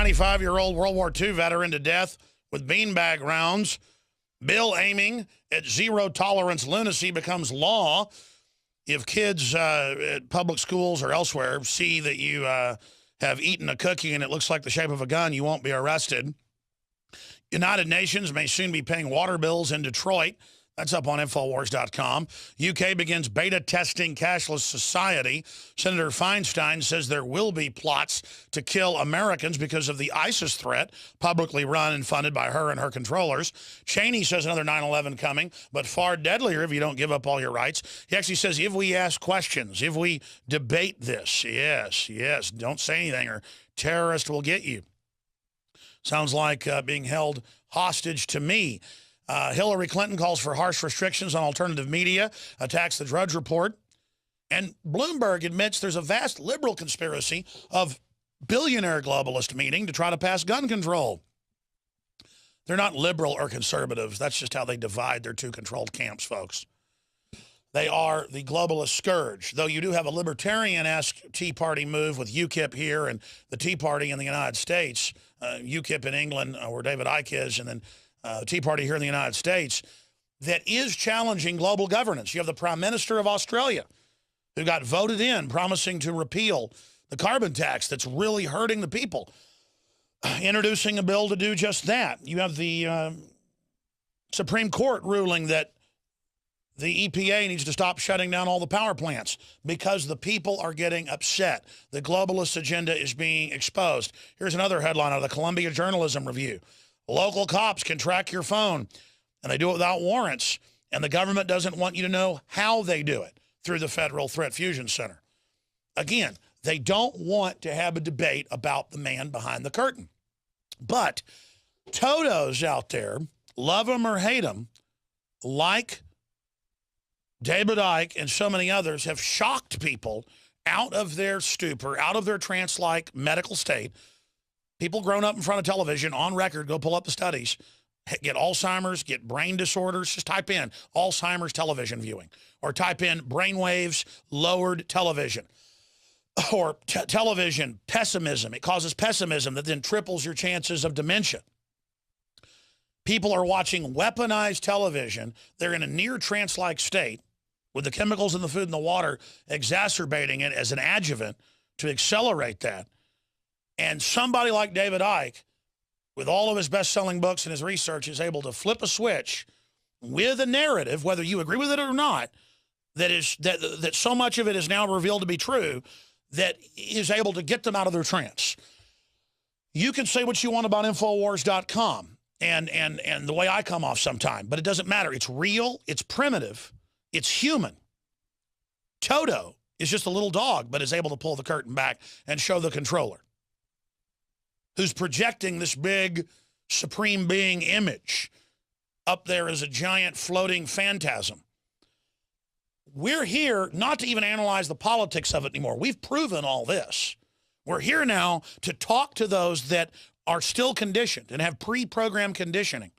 95-year-old World War II veteran to death with beanbag rounds. Bill aiming at zero-tolerance lunacy becomes law. If kids at public schools or elsewhere see that you have eaten a cookie and it looks like the shape of a gun, you won't be arrested. United Nations may soon be paying water bills in Detroit. That's up on Infowars.com. UK begins beta testing cashless society. Senator Feinstein says there will be plots to kill Americans because of the ISIS threat, publicly run and funded by her and her controllers. Cheney says another 9/11 coming, but far deadlier if you don't give up all your rights. He actually says if we ask questions, if we debate this, yes, don't say anything or terrorists will get you. Sounds like being held hostage to me. Hillary Clinton calls for harsh restrictions on alternative media, attacks the Drudge Report, and Bloomberg admits there's a vast liberal conspiracy of billionaire globalist meeting to try to pass gun control. They're not liberal or conservatives. That's just how they divide their two controlled camps, folks. They are the globalist scourge, though you do have a libertarian-esque Tea Party move with UKIP here and the Tea Party in the United States, UKIP in England, where David Icke is, and then Tea Party here in the United States, that is challenging global governance. You have the Prime Minister of Australia who got voted in promising to repeal the carbon tax that's really hurting the people, introducing a bill to do just that. You have the Supreme Court ruling that the EPA needs to stop shutting down all the power plants because the people are getting upset. The globalist agenda is being exposed. Here's another headline out of the Columbia Journalism Review. Local cops can track your phone, and they do it without warrants, and the government doesn't want you to know how they do it through the Federal Threat Fusion Center. Again, they don't want to have a debate about the man behind the curtain. But Todos out there, love them or hate them, like David Icke and so many others, have shocked people out of their stupor, out of their trance-like medical state. People grown up in front of television, on record, go pull up the studies, get Alzheimer's, get brain disorders. Just type in Alzheimer's television viewing, or type in brainwaves lowered television, or television pessimism. It causes pessimism that then triples your chances of dementia. People are watching weaponized television. They're in a near trance-like state with the chemicals in the food and the water exacerbating it as an adjuvant to accelerate that. And somebody like David Icke, with all of his best-selling books and his research, is able to flip a switch with a narrative, whether you agree with it or not, that so much of it is now revealed to be true, that is able to get them out of their trance. You can say what you want about Infowars.com and the way I come off sometime, but it doesn't matter. It's real, it's primitive, it's human. Toto is just a little dog, but is able to pull the curtain back and show the controller, who's projecting this big supreme being image up there as a giant floating phantasm. We're here not to even analyze the politics of it anymore. We've proven all this. We're here now to talk to those that are still conditioned and have pre-programmed conditioning,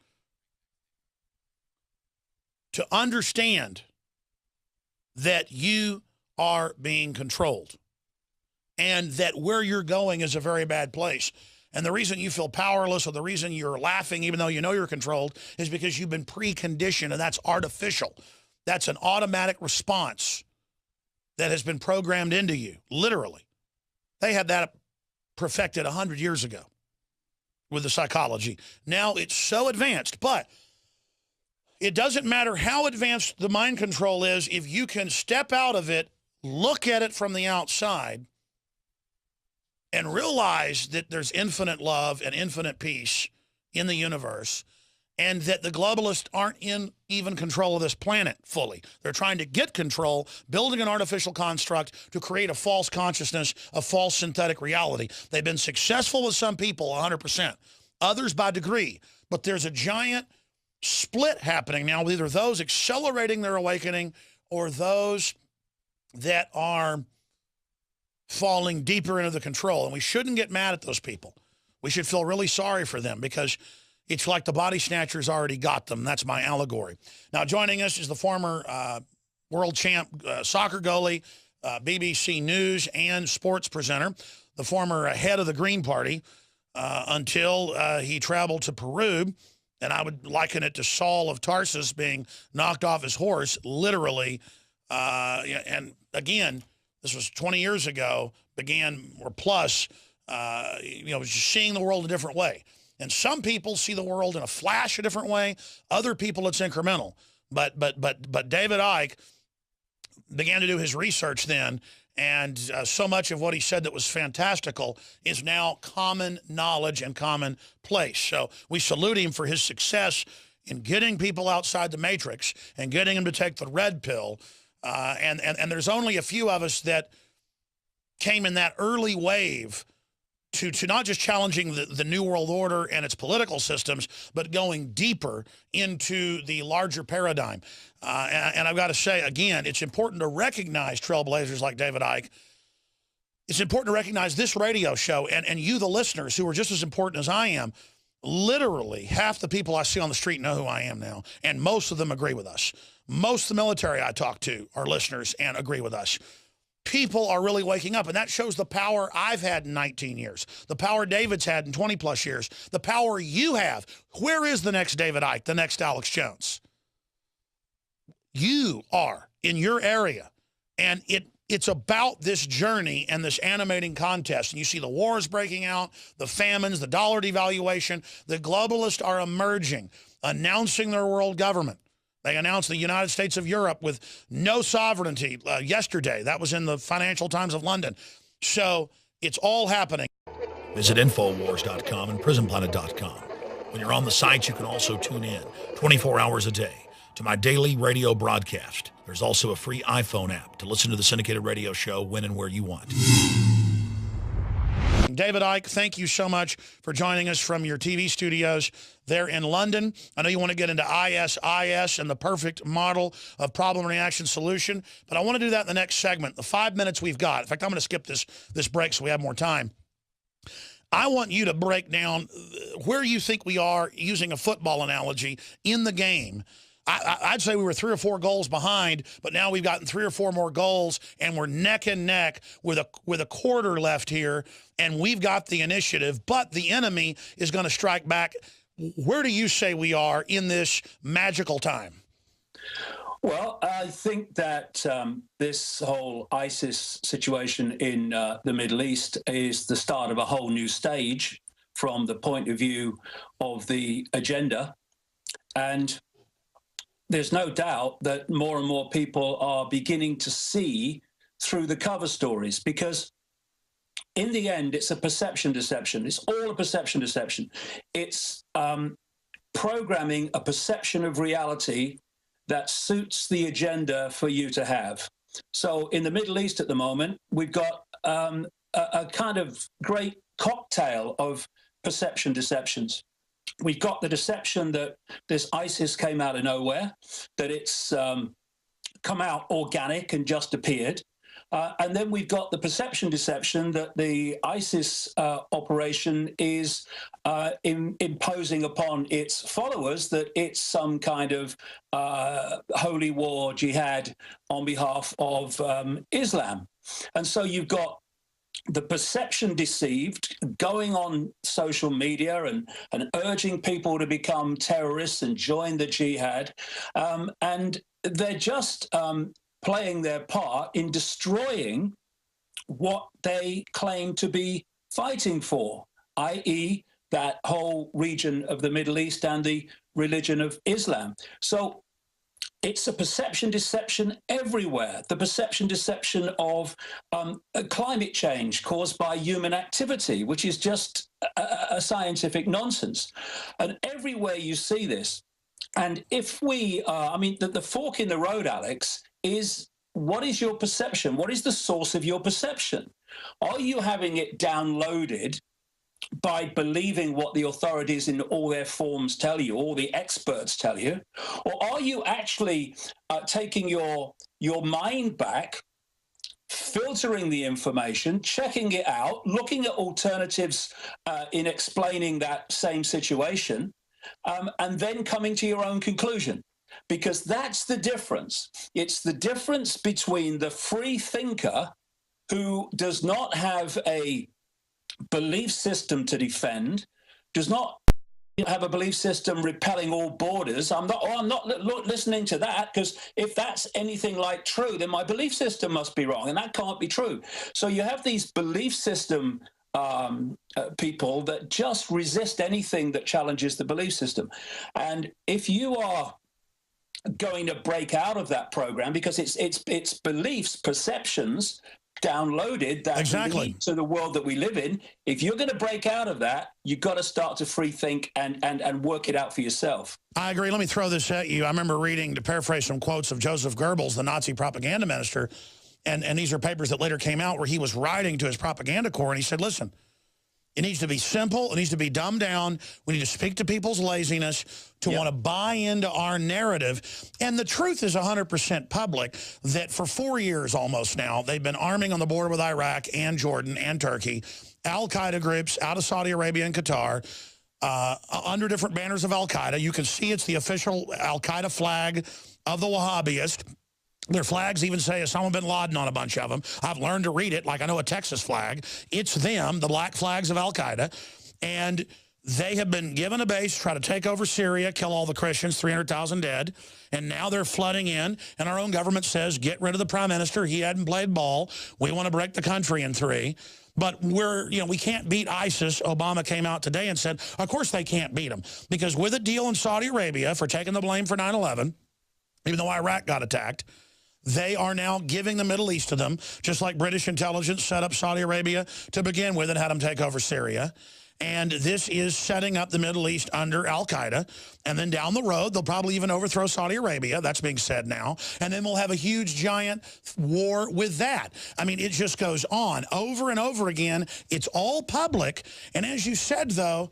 to understand that you are being controlled and that where you're going is a very bad place. And the reason you feel powerless, or the reason you're laughing even though you know you're controlled, is because you've been preconditioned, and that's artificial. That's an automatic response that has been programmed into you, literally. They had that perfected 100 years ago with the psychology. Now it's so advanced, but it doesn't matter how advanced the mind control is if you can step out of it, look at it from the outside, and realize that there's infinite love and infinite peace in the universe, and that the globalists aren't in even control of this planet fully. They're trying to get control, building an artificial construct to create a false consciousness, a false synthetic reality. They've been successful with some people 100%, others by degree, but there's a giant split happening now with either those accelerating their awakening or those that are falling deeper into the control. And we shouldn't get mad at those people. We should feel really sorry for them, because it's like the body snatchers already got them. That's my allegory. Now, joining us is the former world champ soccer goalie, BBC News and sports presenter, the former head of the Green Party, until he traveled to Peru. And I would liken it to Saul of Tarsus being knocked off his horse, literally. And again, this was 20 years ago, plus, just seeing the world a different way. And some people see the world in a flash a different way. Other people, it's incremental. But David Icke began to do his research then, and so much of what he said that was fantastical is now common knowledge and commonplace. So we salute him for his success in getting people outside the matrix and getting them to take the red pill. And there's only a few of us that came in that early wave to not just challenging the New World Order and its political systems, but going deeper into the larger paradigm. And I've got to say, again, it's important to recognize trailblazers like David Icke. It's important to recognize this radio show and you, the listeners, who are just as important as I am. Literally, half the people I see on the street know who I am now, and most of them agree with us. Most of the military I talk to are listeners and agree with us. People are really waking up, and that shows the power I've had in 19 years, the power David's had in 20-plus years, the power you have. Where is the next David Icke, the next Alex Jones? You are in your area, and it's about this journey and this animating contest. And you see the wars breaking out, the famines, the dollar devaluation. The globalists are emerging, announcing their world government. They announced the United States of Europe with no sovereignty yesterday. That was in the Financial Times of London. So it's all happening. Visit Infowars.com and PrisonPlanet.com. When you're on the site, you can also tune in 24 hours a day to my daily radio broadcast. There's also a free iPhone app to listen to the syndicated radio show when and where you want. David Icke, thank you so much for joining us from your TV studios there in London. I know you want to get into ISIS and the perfect model of problem, reaction, solution, but I want to do that in the next segment, the 5 minutes we've got. In fact, I'm going to skip this break so we have more time. I want you to break down where you think we are, using a football analogy, in the game. I'd say we were 3 or 4 goals behind, but now we've gotten 3 or 4 more goals, and we're neck and neck with a quarter left here, and we've got the initiative, but the enemy is going to strike back. Where do you say we are in this magical time? Well, I think that this whole ISIS situation in the Middle East is the start of a whole new stage from the point of view of the agenda. And there's no doubt that more and more people are beginning to see through the cover stories, because in the end, it's a perception deception. It's all a perception deception. It's programming a perception of reality that suits the agenda for you to have. So in the Middle East at the moment, we've got a kind of great cocktail of perception deceptions. We've got the deception that this ISIS came out of nowhere, that it's come out organic and just appeared. And then we've got the perception deception that the ISIS operation is imposing upon its followers that it's some kind of holy war jihad on behalf of Islam. And so you've got the perception deceived going on social media and urging people to become terrorists and join the jihad. And they're just playing their part in destroying what they claim to be fighting for, i.e. that whole region of the Middle East and the religion of Islam. So it's a perception deception everywhere. The perception deception of climate change caused by human activity, which is just a scientific nonsense. And everywhere you see this. And if we, the fork in the road, Alex, is what is your perception? What is the source of your perception? Are you having it downloaded by believing what the authorities in all their forms tell you, all the experts tell you? Or are you actually taking your mind back, filtering the information, checking it out, looking at alternatives in explaining that same situation, and then coming to your own conclusion? Because that's the difference. It's the difference between the free thinker who does not have a belief system to defend, does not have a belief system repelling all borders. I'm not listening to that, because if that's anything like true, then my belief system must be wrong, and that can't be true. So you have these belief system people that just resist anything that challenges the belief system. And if you are going to break out of that program, because it's beliefs, perceptions downloaded that lead to the world that we live in. If you're going to break out of that, you've got to start to free think and work it out for yourself. I agree. Let me throw this at you. I remember reading, to paraphrase some quotes of Joseph Goebbels, the Nazi propaganda minister, and these are papers that later came out where he was writing to his propaganda corps, and he said, listen, it needs to be simple. It needs to be dumbed down. We need to speak to people's laziness, to want to buy into our narrative. And the truth is 100% public that for 4 years almost now, they've been arming on the border with Iraq and Jordan and Turkey, al-Qaeda groups out of Saudi Arabia and Qatar, under different banners of al-Qaeda. You can see it's the official al-Qaeda flag of the Wahhabists. Their flags even say Osama bin Laden on a bunch of them. I've learned to read it like I know a Texas flag. It's them, the black flags of al-Qaeda. And they have been given a base to try to take over Syria, kill all the Christians, 300,000 dead. And now they're flooding in. And our own government says, get rid of the prime minister. He hadn't played ball. We want to break the country in 3. But we can't beat ISIS. Obama came out today and said, of course they can't beat them. Because with a deal in Saudi Arabia for taking the blame for 9/11, even though Iraq got attacked, they are now giving the Middle East to them, just like British intelligence set up Saudi Arabia to begin with and had them take over Syria. And this is setting up the Middle East under al-Qaeda. And then down the road, they'll probably even overthrow Saudi Arabia. That's being said now. And then we'll have a huge, giant war with that. I mean, it just goes on over and over again. It's all public. And as you said, though,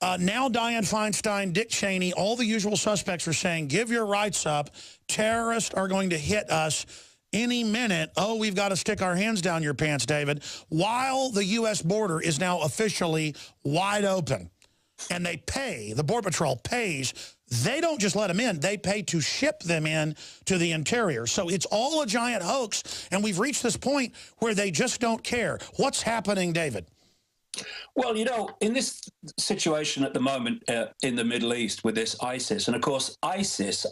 now Dianne Feinstein, Dick Cheney, all the usual suspects are saying, give your rights up. Terrorists are going to hit us any minute. Oh, we've got to stick our hands down your pants, David, while the U.S. border is now officially wide open. And they pay, the Border Patrol pays. They don't just let them in. They pay to ship them in to the interior. So it's all a giant hoax. And we've reached this point where they just don't care. What's happening, David? Well, in this situation at the moment in the Middle East with this ISIS, and of course ISIS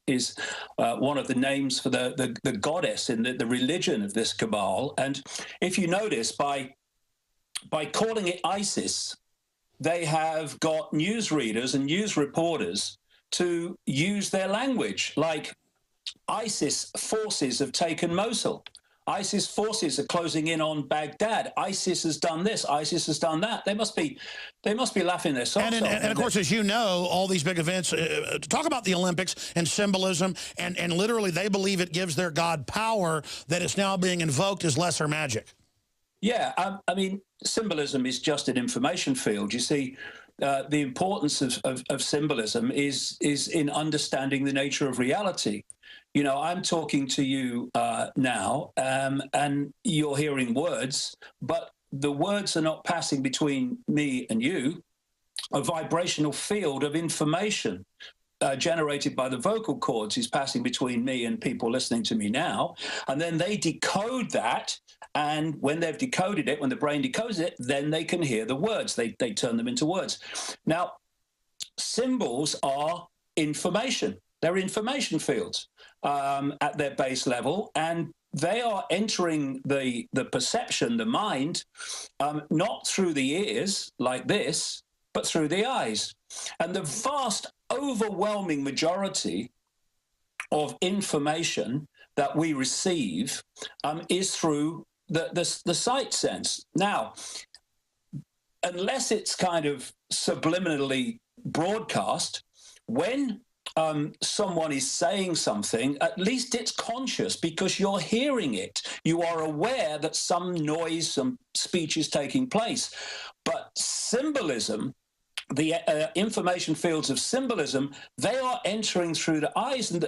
is one of the names for the goddess in the religion of this cabal. And if you notice, by calling it ISIS, they have got newsreaders and news reporters to use their language, like ISIS forces have taken Mosul. ISIS forces are closing in on Baghdad. ISIS has done this. ISIS has done that. They must be laughing their socks off. And of course, as you know, all these big events, talk about the Olympics and symbolism, and literally they believe it gives their God power that is now being invoked as lesser magic. Yeah, I mean, symbolism is just an information field. You see, the importance of symbolism is in understanding the nature of reality. I'm talking to you now, and you're hearing words, but the words are not passing between me and you. A vibrational field of information generated by the vocal cords is passing between me and people listening to me now. And then they decode that. And when they've decoded it, when the brain decodes it, then they can hear the words. They turn them into words. Now, symbols are information. They're information fields at their base level, and they are entering the perception, the mind, not through the ears like this, but through the eyes. And the vast, overwhelming majority of information that we receive is through the sight sense. Now, unless it's kind of subliminally broadcast, when someone is saying something, at least it's conscious because you're hearing it. You are aware that some noise, some speech is taking place. But symbolism, the information fields of symbolism, they are entering through the eyes. And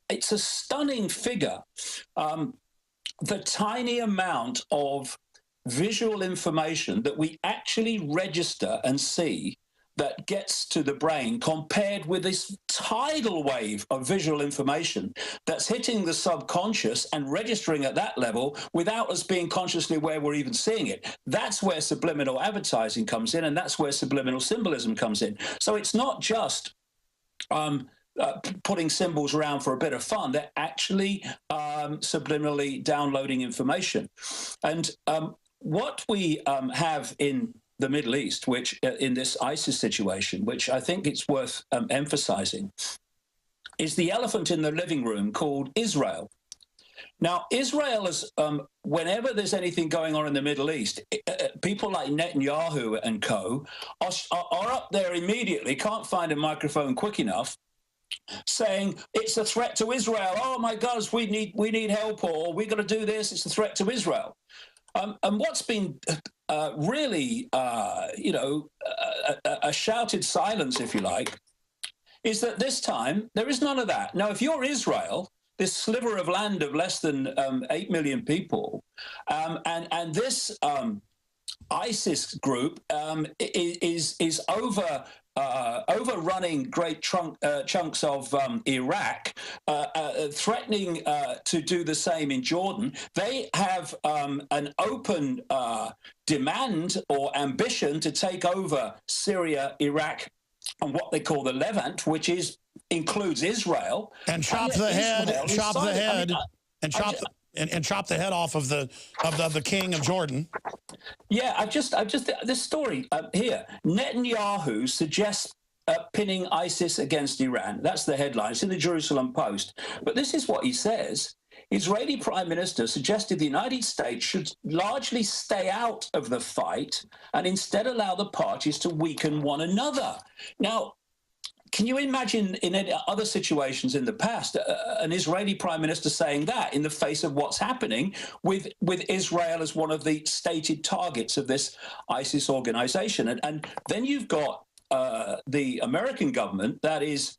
it's a stunning figure. The tiny amount of visual information that we actually register and see that gets to the brain compared with this tidal wave of visual information that's hitting the subconscious and registering at that level without us being consciously aware we're even seeing it. That's where subliminal advertising comes in, and that's where subliminal symbolism comes in. So it's not just putting symbols around for a bit of fun. They're actually subliminally downloading information. And what we have in the Middle East, which in this ISIS situation, which I think it's worth emphasizing, is the elephant in the living room called Israel. Now, Israel is, whenever there's anything going on in the Middle East, people like Netanyahu and co. are up there immediately, can't find a microphone quick enough, saying it's a threat to Israel. Oh my God, we need help, or we're going to do this. It's a threat to Israel. And what's been really, a shouted silence, if you like, is that this time there is none of that. Now, if you're Israel, this sliver of land of less than 8 million people, and this ISIS group is overrunning great chunks of Iraq, threatening to do the same in Jordan. They have an open demand or ambition to take over Syria, Iraq, and what they call the Levant, which includes Israel. And chop the head, and chop the head off of the king of Jordan. Yeah, I've just this story here. Netanyahu suggests pinning ISIS against Iran. That's the headline. It's in the Jerusalem Post. But this is what he says. Israeli Prime Minister suggested the United States should largely stay out of the fight and instead allow the parties to weaken one another. Now, can you imagine in any other situations in the past an Israeli prime minister saying that in the face of what's happening with Israel as one of the stated targets of this ISIS organization? And then you've got the American government that is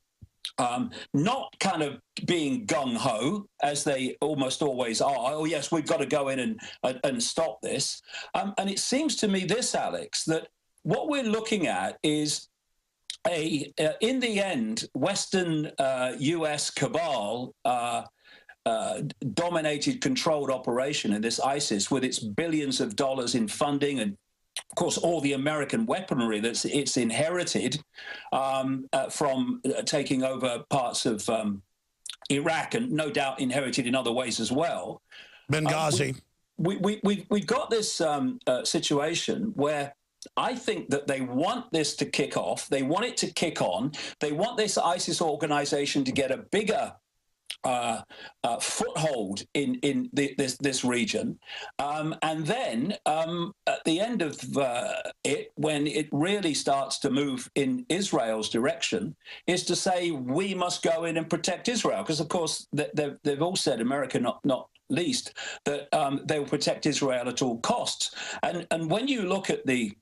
not kind of being gung-ho, as they almost always are. Oh, yes, we've got to go in and stop this. And it seems to me this, Alex, that what we're looking at is in the end, Western U.S. cabal dominated, controlled operation in this ISIS with its billions of dollars in funding and, of course, all the American weaponry that it's inherited from taking over parts of Iraq and no doubt inherited in other ways as well. Benghazi. We've got this situation where I think that they want this to kick off. They want it to kick on. They want this ISIS organization to get a bigger foothold in this region. And then at the end of it, when it really starts to move in Israel's direction, is to say we must go in and protect Israel. Because, of course, they've all said, America not least, that they will protect Israel at all costs. And when you look at the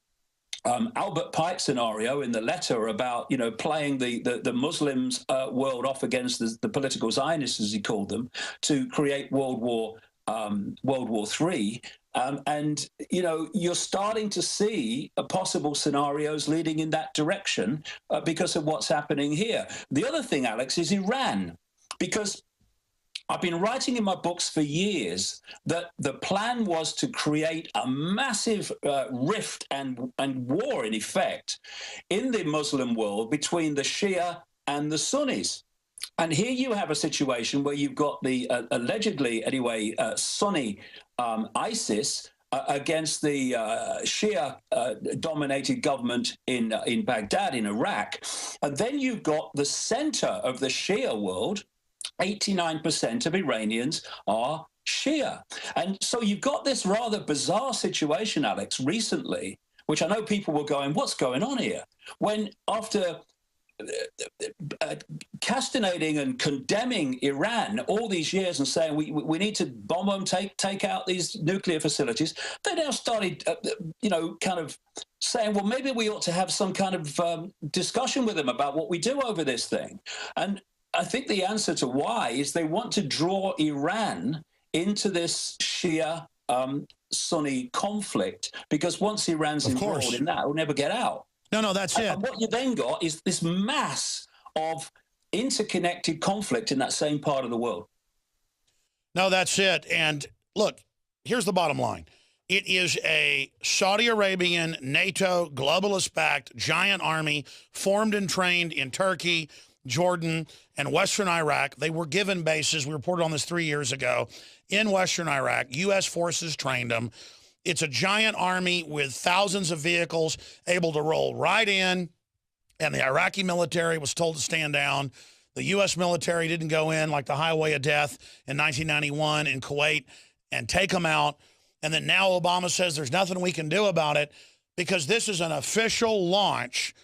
Albert Pike scenario in the letter about, playing the Muslims world off against the political Zionists, as he called them, to create World War III. And, you're starting to see possible scenarios leading in that direction because of what's happening here. The other thing, Alex, is Iran, because I've been writing in my books for years that the plan was to create a massive rift and war, in effect, in the Muslim world between the Shia and the Sunnis. And here you have a situation where you've got the allegedly, anyway, Sunni ISIS against the Shia-dominated government in Baghdad, in Iraq. And then you've got the center of the Shia world. 89% of Iranians are Shia. And so you've got this rather bizarre situation, Alex, recently, which I know people were going, what's going on here? When after castinating and condemning Iran all these years and saying we need to bomb them, take out these nuclear facilities, they now started, kind of saying, well, maybe we ought to have some kind of discussion with them about what we do over this thing. And I think the answer to why is they want to draw Iran into this Shia Sunni conflict, because once Iran's involved in that, it will never get out. No, that's it. And what you then got is this mass of interconnected conflict in that same part of the world. No, that's it. And look, here's the bottom line. It is a Saudi Arabian, NATO, globalist-backed giant army formed and trained in Turkey, Jordan, and Western Iraq. They were given bases. We reported on this 3 years ago in Western Iraq. U.S. forces trained them. It's a giant army with thousands of vehicles able to roll right in, and the Iraqi military was told to stand down. The U.S. military didn't go in like the Highway of Death in 1991 in Kuwait and take them out. And then now Obama says there's nothing we can do about it because this is an official launch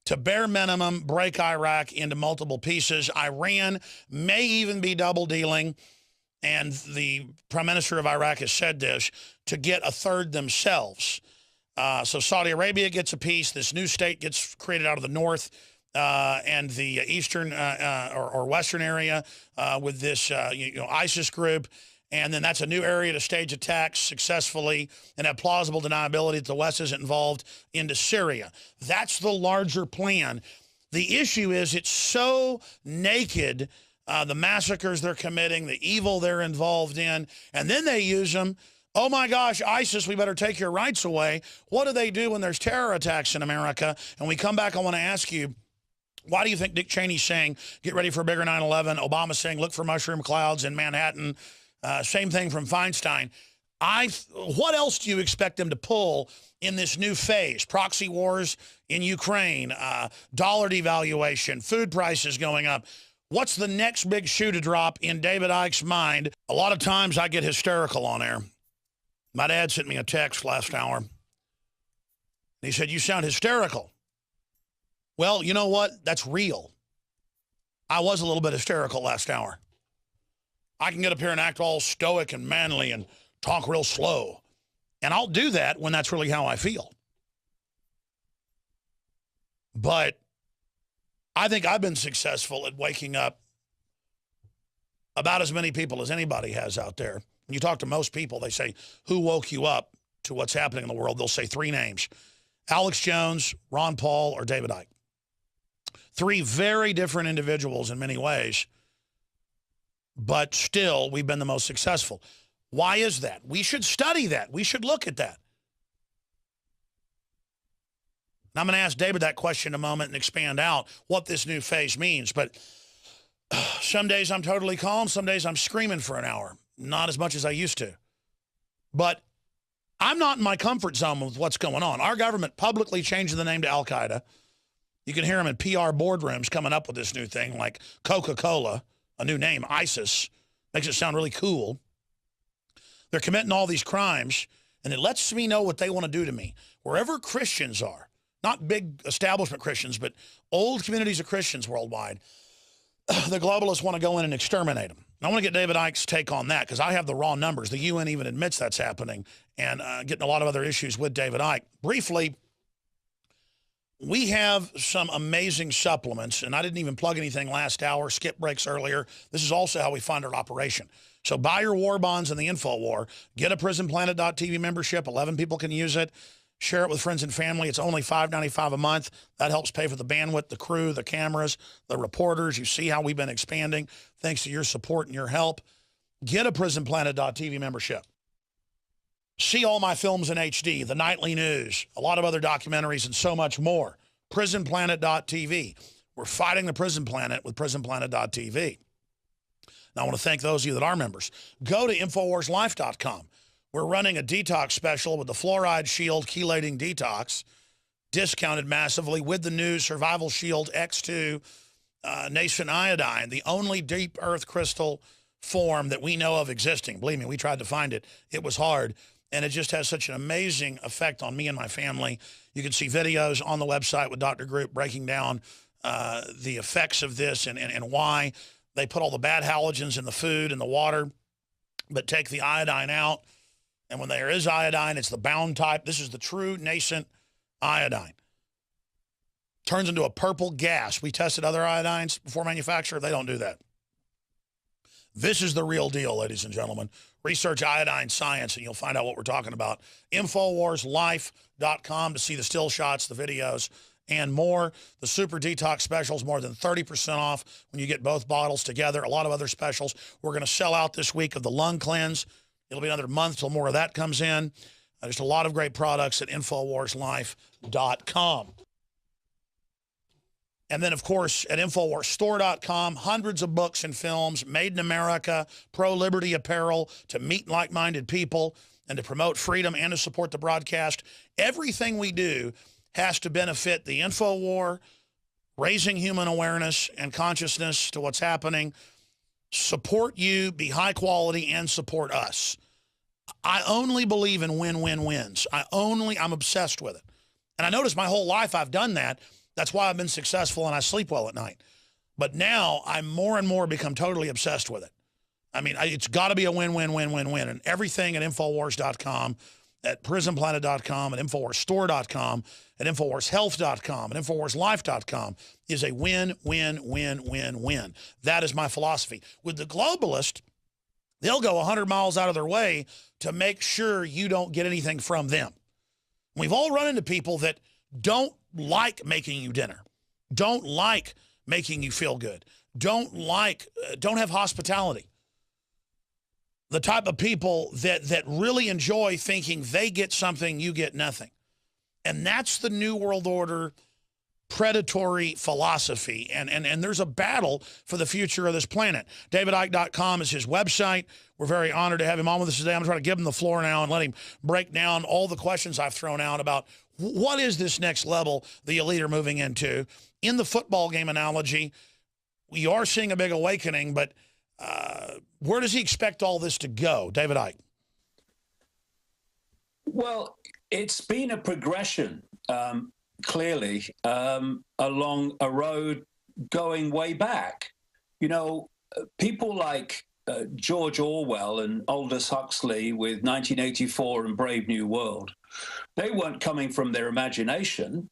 to bare minimum break Iraq into multiple pieces. Iran may even be double dealing, and the prime minister of Iraq has said this, to get a third themselves. So Saudi Arabia gets a piece. This new state gets created out of the north and the eastern or western area with this ISIS group. And then that's a new area to stage attacks successfully and have plausible deniability that the West isn't involved into Syria. That's the larger plan. The issue is it's so naked, the massacres they're committing, the evil they're involved in, and then they use them. Oh my gosh, ISIS, we better take your rights away. What do they do when there's terror attacks in America? And we come back, I want to ask you, why do you think Dick Cheney's saying, get ready for a bigger 9/11? Obama's saying, look for mushroom clouds in Manhattan. Same thing from Feinstein. What else do you expect them to pull in this new phase? Proxy wars in Ukraine, dollar devaluation, food prices going up. What's the next big shoe to drop in David Icke's mind? A lot of times I get hysterical on air. My dad sent me a text last hour. He said, you sound hysterical. Well, you know what? That's real. I was a little bit hysterical last hour. I can get up here and act all stoic and manly and talk real slow. And I'll do that when that's really how I feel. But I think I've been successful at waking up about as many people as anybody has out there. When you talk to most people, they say, who woke you up to what's happening in the world? They'll say three names: Alex Jones, Ron Paul, or David Icke. Three very different individuals in many ways. But still, we've been the most successful. Why is that? We should study that. We should look at that. And I'm going to ask David that question in a moment and expand out what this new phase means. But some days I'm totally calm. Some days I'm screaming for an hour. Not as much as I used to. But I'm not in my comfort zone with what's going on. Our government publicly changing the name to Al-Qaeda. You can hear them in PR boardrooms coming up with this new thing like Coca-Cola. A new name, ISIS, makes it sound really cool. They're committing all these crimes, and it lets me know what they want to do to me. Wherever Christians are, not big establishment Christians, but old communities of Christians worldwide, the globalists want to go in and exterminate them. And I want to get David Icke's take on that because I have the raw numbers. The UN even admits that's happening, and getting a lot of other issues with David Icke. Briefly, we have some amazing supplements, and I didn't even plug anything last hour, skip breaks earlier. This is also how we fund our operation. So buy your war bonds in the InfoWar. Get a PrisonPlanet.tv membership. 11 people can use it. Share it with friends and family. It's only $5.95 a month. That helps pay for the bandwidth, the crew, the cameras, the reporters. You see how we've been expanding thanks to your support and your help. Get a PrisonPlanet.tv membership. See all my films in HD, the nightly news, a lot of other documentaries, and so much more. PrisonPlanet.tv. We're fighting the Prison Planet with PrisonPlanet.tv. Now, I want to thank those of you that are members. Go to InfoWarsLife.com. We're running a detox special with the Fluoride Shield Chelating Detox, discounted massively with the new Survival Shield X2 nascent iodine, the only deep earth crystal form that we know of existing. Believe me, we tried to find it. It was hard. And it just has such an amazing effect on me and my family. You can see videos on the website with Dr. Group breaking down the effects of this and why they put all the bad halogens in the food and the water, but take the iodine out. And when there is iodine, it's the bound type. This is the true nascent iodine. Turns into a purple gas. We tested other iodines before manufacture. They don't do that. This is the real deal, ladies and gentlemen. Research iodine science, and you'll find out what we're talking about. InfoWarsLife.com to see the still shots, the videos, and more. The Super Detox special is more than 30% off when you get both bottles together. A lot of other specials. We're going to sell out this week of the lung cleanse. It'll be another month till more of that comes in. Just a lot of great products at InfoWarsLife.com. And then, of course, at InfoWarsStore.com, hundreds of books and films made in America, pro-liberty apparel to meet like-minded people and to promote freedom and to support the broadcast. Everything we do has to benefit the InfoWar, raising human awareness and consciousness to what's happening, support you, be high quality, and support us. I only believe in win-win-wins. I'm obsessed with it. And I notice my whole life I've done that. That's why I've been successful and I sleep well at night. But now I'm more and more become totally obsessed with it. I mean, it's got to be a win-win-win-win-win. And everything at InfoWars.com, at PrisonPlanet.com, at InfoWarsStore.com, at InfoWarsHealth.com, at InfoWarsLife.com is a win-win-win-win-win. That is my philosophy. With the globalist, they'll go 100 miles out of their way to make sure you don't get anything from them. We've all run into people that don't like making you dinner, don't like making you feel good, don't have hospitality. The type of people that really enjoy thinking they get something, you get nothing. And that's the New World Order predatory philosophy. And there's a battle for the future of this planet. DavidIcke.com is his website. We're very honored to have him on with us today. I'm trying to give him the floor now and let him break down all the questions I've thrown out about what is this next level the elite are moving into. In the football game analogy, we are seeing a big awakening, but where does he expect all this to go, David Icke? Well, it's been a progression, clearly, along a road going way back. You know, people like George Orwell and Aldous Huxley with 1984 and Brave New World, they weren't coming from their imagination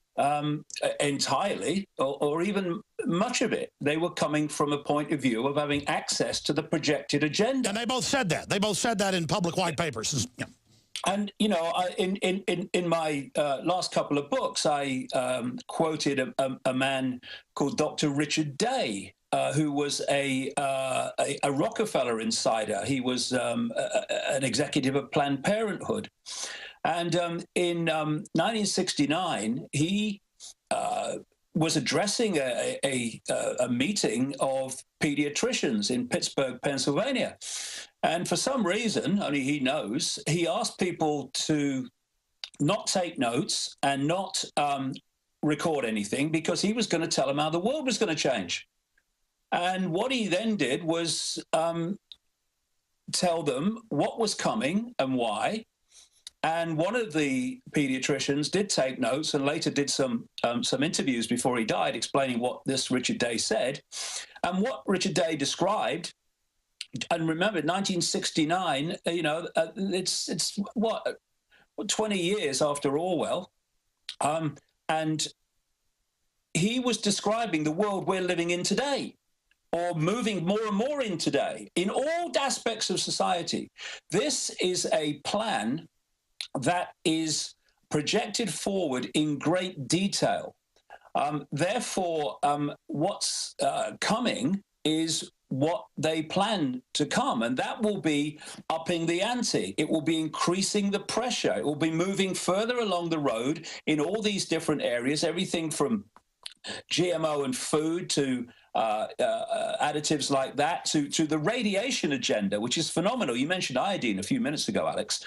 entirely, or even much of it. They were coming from a point of view of having access to the projected agenda. And they both said that. They both said that in public white papers. Yeah. And, you know, in my last couple of books, I quoted a man called Dr. Richard Day, who was a Rockefeller insider. He was an executive of Planned Parenthood. And in 1969, he was addressing a meeting of pediatricians in Pittsburgh, Pennsylvania. And for some reason, only he knows, he asked people to not take notes and not record anything because he was going to tell them how the world was going to change. And what he then did was tell them what was coming and why. And one of the pediatricians did take notes and later did some interviews before he died explaining what this Richard Day said. And what Richard Day described, and remember, 1969, you know, it's what, 20 years after Orwell. And he was describing the world we're living in today, or moving more and more in today, in all aspects of society. This is a plan that is projected forward in great detail. Therefore, what's coming is what they plan to come, and that will be upping the ante. It will be increasing the pressure. It will be moving further along the road in all these different areas, everything from GMO and food to additives like that, to the radiation agenda, which is phenomenal. You mentioned iodine a few minutes ago, Alex.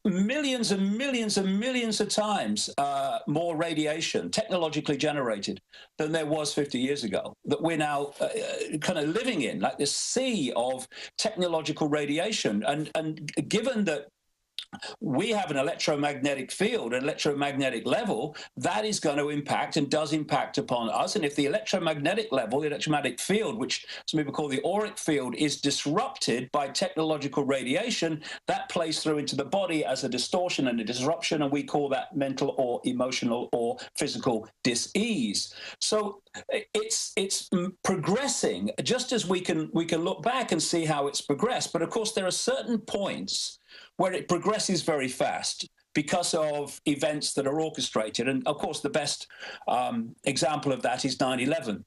Millions and millions and millions of times more radiation technologically generated than there was 50 years ago, that we're now kind of living in, like this sea of technological radiation. And given that we have an electromagnetic field, an electromagnetic level, that is going to impact and does impact upon us. And if the electromagnetic level, the electromagnetic field, which some people call the auric field, is disrupted by technological radiation, that plays through into the body as a distortion and a disruption, and we call that mental or emotional or physical dis-ease. So it's progressing, just as we can look back and see how it's progressed. But of course, there are certain points where it progresses very fast. because of events that are orchestrated. And of course, the best example of that is 9/11,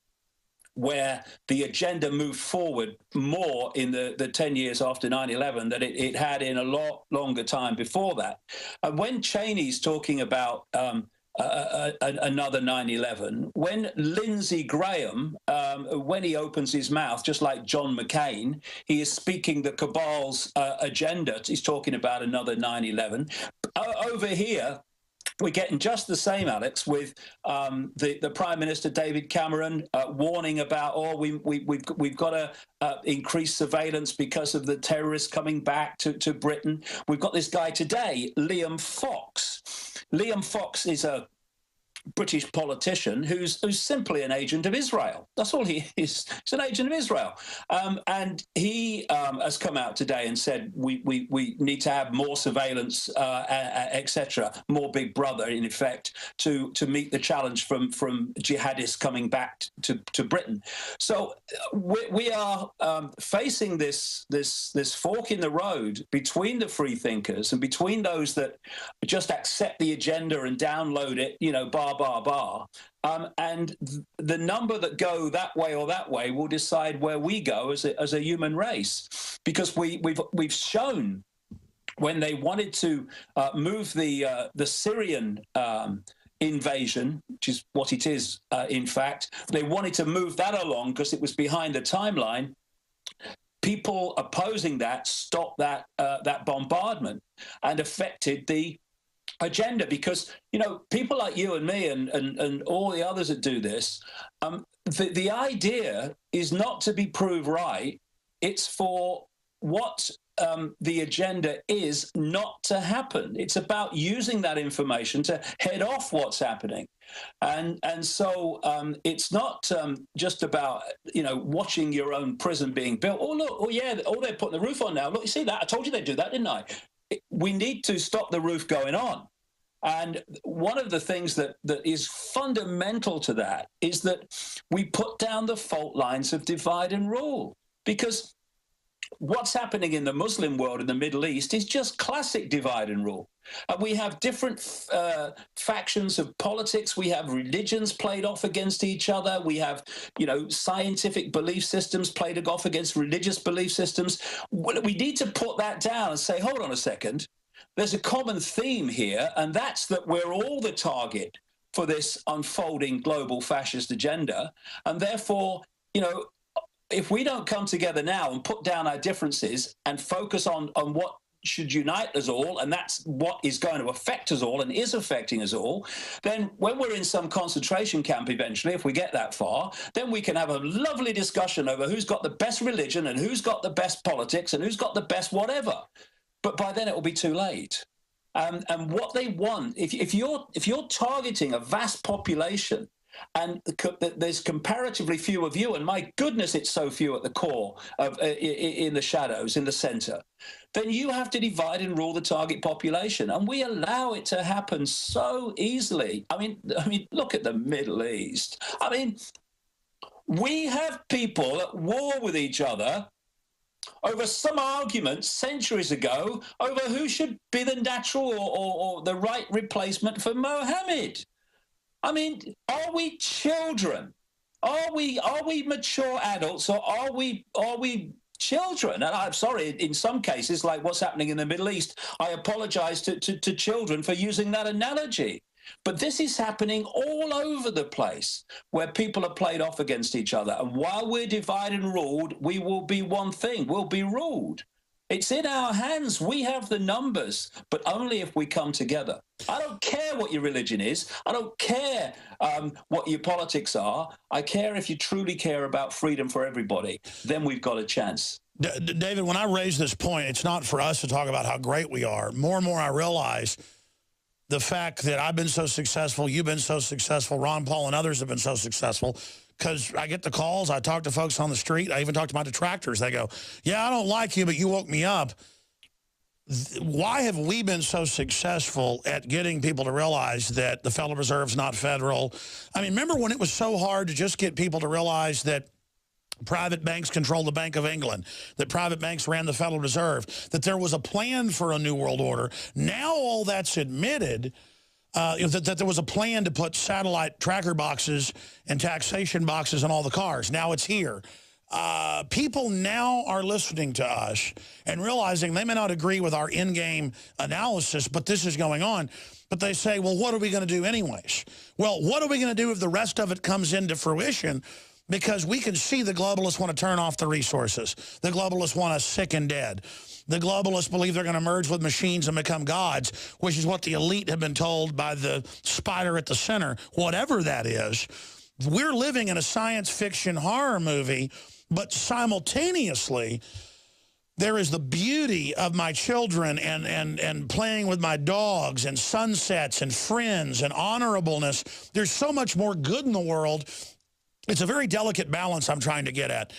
where the agenda moved forward more in the 10 years after 9/11 than it had in a lot longer time before that. And when Cheney's talking about another 9/11, when Lindsey Graham, when he opens his mouth, just like John McCain, he is speaking the cabal's agenda. He's talking about another 9/11. Over here, we're getting just the same, Alex, with the Prime Minister David Cameron warning about, we've got to increase surveillance because of the terrorists coming back to Britain. We've got this guy today, Liam Fox. Liam Fox is a British politician who's simply an agent of Israel. That's all he is. He's an agent of Israel. And he has come out today and said we need to have more surveillance, etc., more Big Brother, in effect, to meet the challenge from jihadists coming back to Britain. So we are facing this fork in the road between the free thinkers and between those that just accept the agenda and download it, and the number that go that way or that way will decide where we go as a human race, because we've shown when they wanted to move the Syrian invasion, which is what it is, in fact, they wanted to move that along because it was behind the timeline. People opposing that stopped that bombardment and affected the agenda, because people like you and me and all the others that do this, the idea is not to be proved right. It's for what the agenda is not to happen. It's about using that information to head off what's happening. And so it's not just about, watching your own prison being built. Oh, look, they're putting the roof on now. Look, you see that? I told you they'd do that, didn't I? We need to stop the roof going on. And one of the things that is fundamental to that is that we put down the fault lines of divide and rule. Because what's happening in the Muslim world, in the Middle East, is just classic divide and rule. And we have different factions of politics. We have religions played off against each other. We have, scientific belief systems played off against religious belief systems. We need to put that down and say, hold on a second. There's a common theme here, and that's that we're all the target for this unfolding global fascist agenda. And therefore, if we don't come together now and put down our differences and focus on what should unite us all, and that's what is going to affect us all and is affecting us all, then when we're in some concentration camp eventually, if we get that far, then we can have a lovely discussion over who's got the best religion and who's got the best politics and who's got the best whatever. But by then it will be too late. And what they want, if you're targeting a vast population, and there's comparatively few of you, and my goodness, it's so few at the core of in the shadows, in the center, then you have to divide and rule the target population, and we allow it to happen so easily. I mean, look at the Middle East. I mean, we have people at war with each other over some argument centuries ago over who should be the natural or the right replacement for Mohammed. I mean, are we children? Are we mature adults, or are we children? And I'm sorry, in some cases, like what's happening in the Middle East, I apologize to children for using that analogy. But this is happening all over the place, where people are played off against each other. And while we're divided and ruled, we will be one thing. We'll be ruled. It's in our hands. We have the numbers, but only if we come together. I don't care what your religion is. I don't care what your politics are. I care if you truly care about freedom for everybody. Then we've got a chance. David, when I raise this point, it's not for us to talk about how great we are. More and more I realize the fact that I've been so successful, you've been so successful, Ron Paul and others have been so successful, because I get the calls, I talk to folks on the street, I even talk to my detractors. They go, yeah, I don't like you, but you woke me up. Why have we been so successful at getting people to realize that the Federal Reserve's not federal? I mean, remember when it was so hard to just get people to realize that private banks control the Bank of England, that private banks ran the Federal Reserve, that there was a plan for a new world order. Now all that's admitted, that there was a plan to put satellite tracker boxes and taxation boxes on all the cars. Now it's here. People now are listening to us and realizing they may not agree with our in-game analysis, but this is going on. But they say, well, what are we going to do anyways? Well, what are we going to do if the rest of it comes into fruition? Because we can see the globalists want to turn off the resources. The globalists want us sick and dead. The globalists believe they're going to merge with machines and become gods, which is what the elite have been told by the spider at the center. Whatever that is, we're living in a science fiction horror movie, but simultaneously, there is the beauty of my children and playing with my dogs and sunsets and friends and honorableness. There's so much more good in the world. It's a very delicate balance I'm trying to get at.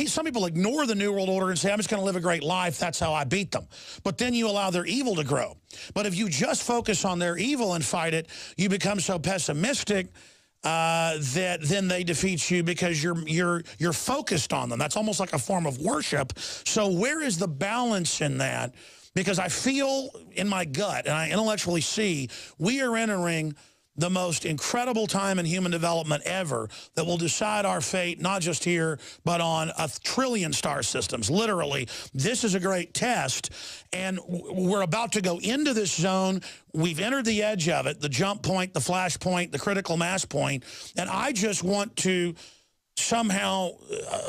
Some people ignore the New World Order and say, I'm just going to live a great life. That's how I beat them. But then you allow their evil to grow. But if you just focus on their evil and fight it, you become so pessimistic that then they defeat you because you're focused on them. That's almost like a form of worship. So where is the balance in that? Because I feel in my gut, and I intellectually see, we are entering the most incredible time in human development ever that will decide our fate, not just here, but on a trillion star systems. Literally, this is a great test, and we're about to go into this zone. We've entered the edge of it, the jump point, the flash point, the critical mass point, and I just want to somehow,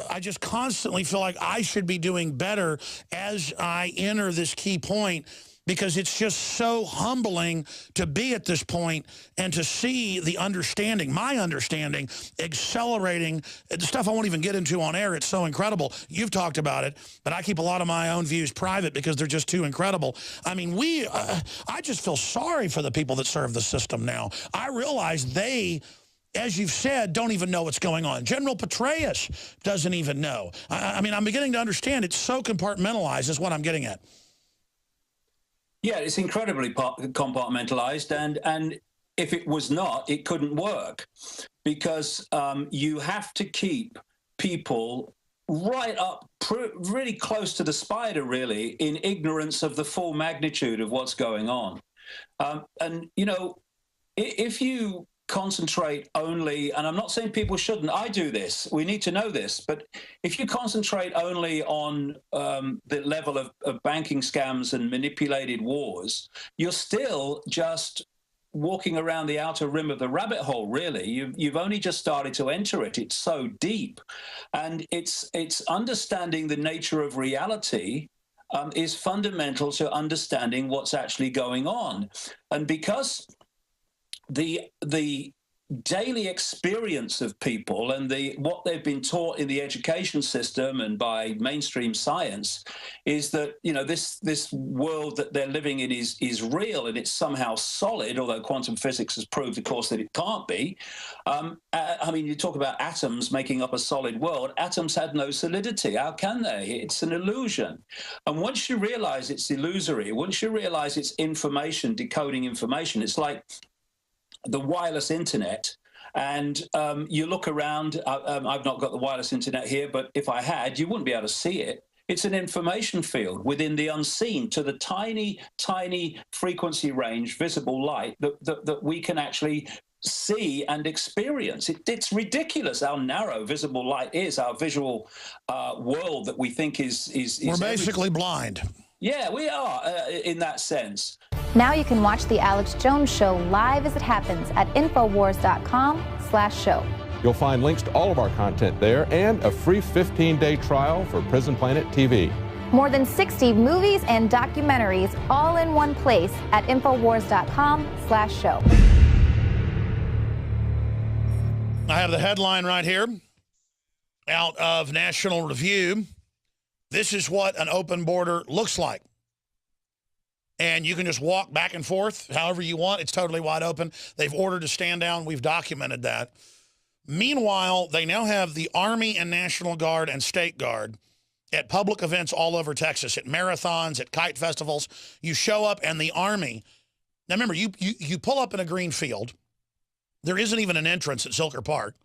I just constantly feel like I should be doing better as I enter this key point, because it's just so humbling to be at this point and to see the understanding, my understanding, accelerating. The stuff I won't even get into on air. It's so incredible. You've talked about it, but I keep a lot of my own views private because they're just too incredible. I mean, I just feel sorry for the people that serve the system now. I realize they, as you've said, don't even know what's going on. General Petraeus doesn't even know. I mean, I'm beginning to understand it's so compartmentalized is what I'm getting at. Yeah, it's incredibly compartmentalized, and if it was not, it couldn't work, because you have to keep people right up, really close to the spider, really, in ignorance of the full magnitude of what's going on. And, you know, if you concentrate only, and I'm not saying people shouldn't, I do this, we need to know this, but if you concentrate only on the level of banking scams and manipulated wars, you're still just walking around the outer rim of the rabbit hole, really. You've only just started to enter it. It's so deep. And it's understanding the nature of reality is fundamental to understanding what's actually going on. And because the daily experience of people and what they've been taught in the education system and by mainstream science is that, you know, this world that they're living in is real and it's somehow solid, although quantum physics has proved, of course, that it can't be. I mean, you talk about atoms making up a solid world. Atoms had no solidity. How can they? It's an illusion. And once you realize it's illusory, once you realize it's information, decoding information, it's like the wireless internet, and you look around. I've not got the wireless internet here, but if I had, you wouldn't be able to see it. It's an information field within the unseen to the tiny, tiny frequency range, visible light that we can actually see and experience. It's ridiculous how narrow visible light is, our visual world that we think is We're basically blind. Yeah, we are in that sense. Now you can watch The Alex Jones Show live as it happens at Infowars.com/show. You'll find links to all of our content there and a free 15-day trial for Prison Planet TV. More than 60 movies and documentaries all in one place at Infowars.com/show. I have the headline right here out of National Review. This is what an open border looks like. And you can just walk back and forth however you want. It's totally wide open. They've ordered to stand down. We've documented that. Meanwhile, they now have the Army and National Guard and State Guard at public events all over Texas, at marathons, at kite festivals. You show up and the Army. Now, remember, you pull up in a green field. There isn't even an entrance at Zilker Park.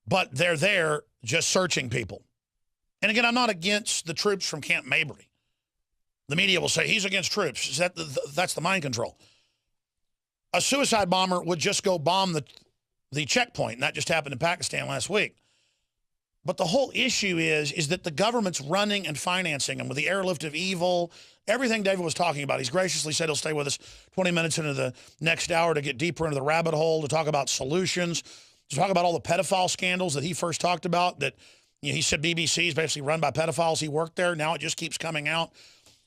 but they're there just searching people. And again, I'm not against the troops from Camp Mabry. The media will say he's against troops. That's the mind control. A suicide bomber would just go bomb the checkpoint, and that just happened in Pakistan last week. But the whole issue is that the government's running and financing them with the airlift of evil, everything David was talking about. He's graciously said he'll stay with us 20 minutes into the next hour to get deeper into the rabbit hole, to talk about solutions, to talk about all the pedophile scandals that he first talked about, that he said BBC is basically run by pedophiles. He worked there. Now it just keeps coming out.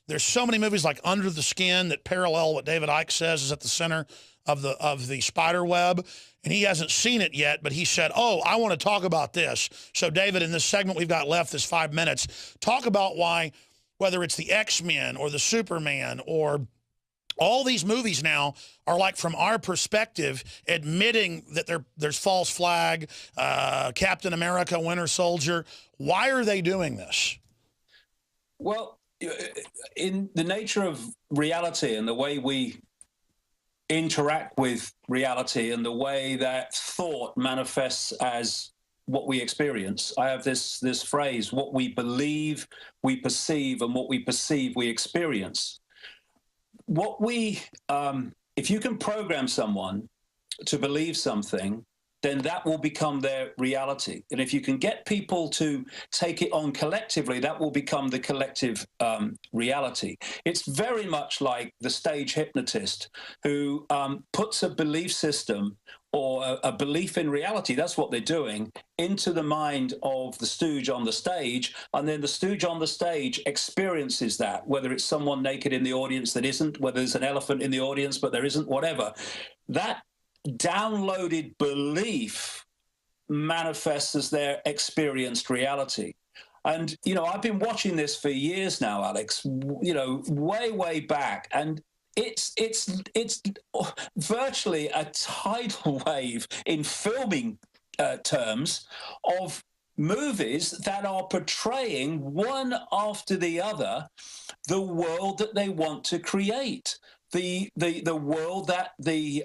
There's so many movies like Under the Skin that parallel what David Icke says is at the center of the spider web, and he hasn't seen it yet, but he said, oh, I want to talk about this. So David, in this segment we've got left, this 5 minutes, talk about why, whether it's the X-Men or the Superman or all these movies now are, like, from our perspective, admitting that there's false flag, Captain America, Winter Soldier. Why are they doing this? Well, in the nature of reality and the way we interact with reality and the way that thought manifests as what we experience, I have this phrase: what we believe, we perceive, and what we perceive, we experience. If you can program someone to believe something, then that will become their reality. And if you can get people to take it on collectively, that will become the collective reality. It's very much like the stage hypnotist who puts a belief system or a belief in reality, that's what they're doing, into the mind of the stooge on the stage, and then the stooge on the stage experiences that, whether it's someone naked in the audience that isn't, whether there's an elephant in the audience but there isn't, whatever. That downloaded belief manifests as their experienced reality. And, I've been watching this for years now, Alex, way back. And it's virtually a tidal wave in filming terms of movies that are portraying one after the other the world that they want to create, the world that the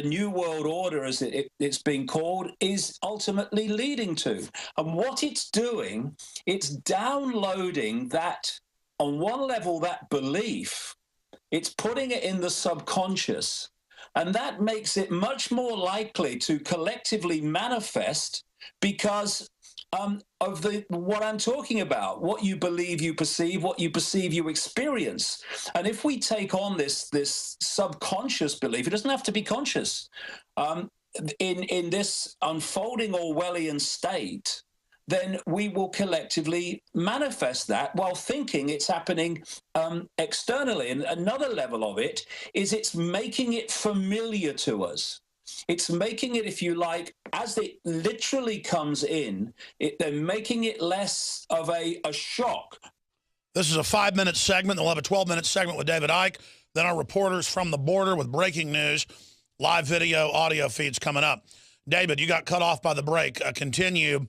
New World Order, as it's being called, is ultimately leading to. And what it's doing, it's downloading that, on one level, that belief, it's putting it in the subconscious, and that makes it much more likely to collectively manifest because of what I'm talking about. What you believe, you perceive. What you perceive, you experience. And if we take on this subconscious belief, it doesn't have to be conscious. In this unfolding Orwellian state, then we will collectively manifest that while thinking it's happening externally. And another level of it is it's making it familiar to us. It's making it, if you like, as it literally comes in, they're making it less of a shock. This is a 5-minute segment. We'll have a 12-minute segment with David Icke. Then our reporters from the border with breaking news, live video, audio feeds coming up. David, you got cut off by the break. Continue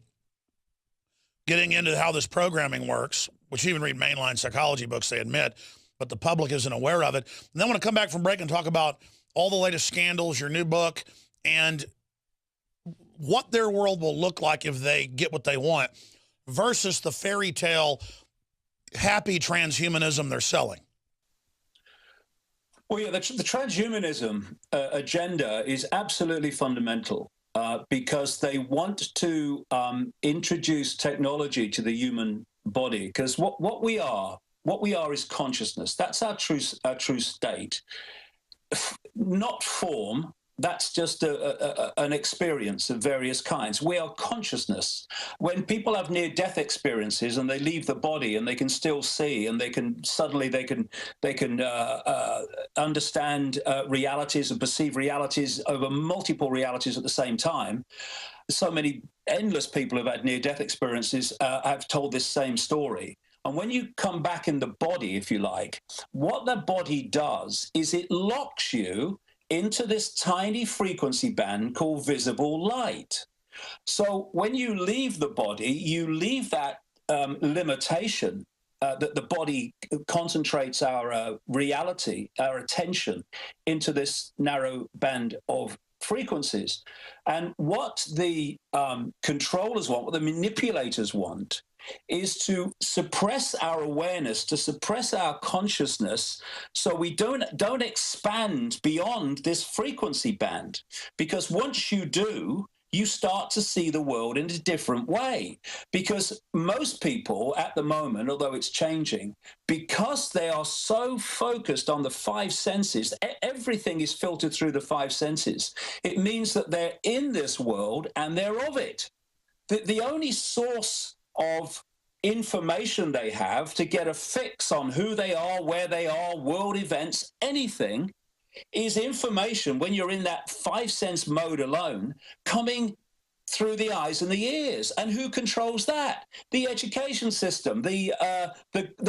getting into how this programming works, which even read mainline psychology books, they admit, but the public isn't aware of it. And then I want to come back from break and talk about all the latest scandals, your new book, and what their world will look like if they get what they want versus the fairy tale happy transhumanism they're selling. Well, yeah, the transhumanism agenda is absolutely fundamental because they want to introduce technology to the human body. Because what we are is consciousness. That's our true state. Not form. That's just an experience of various kinds. We are consciousness. When people have near-death experiences and they leave the body and they can still see and they can understand realities and perceive realities over multiple realities at the same time. So many endless people who've had near-death experiences have told this same story. And when you come back in the body, if you like, what the body does is it locks you into this tiny frequency band called visible light. So when you leave the body, you leave that limitation that the body concentrates our reality, our attention, into this narrow band of frequencies. And what the controllers want, what the manipulators want, is to suppress our awareness, to suppress our consciousness, so we don't expand beyond this frequency band. Because once you do, you start to see the world in a different way. Because most people at the moment, although it's changing, because they are so focused on the five senses, everything is filtered through the five senses. It means that they're in this world and they're of it. The only source of information they have to get a fix on who they are, where they are, world events, anything, is information, when you're in that five sense mode alone, coming through the eyes and the ears. And who controls that? The education system, the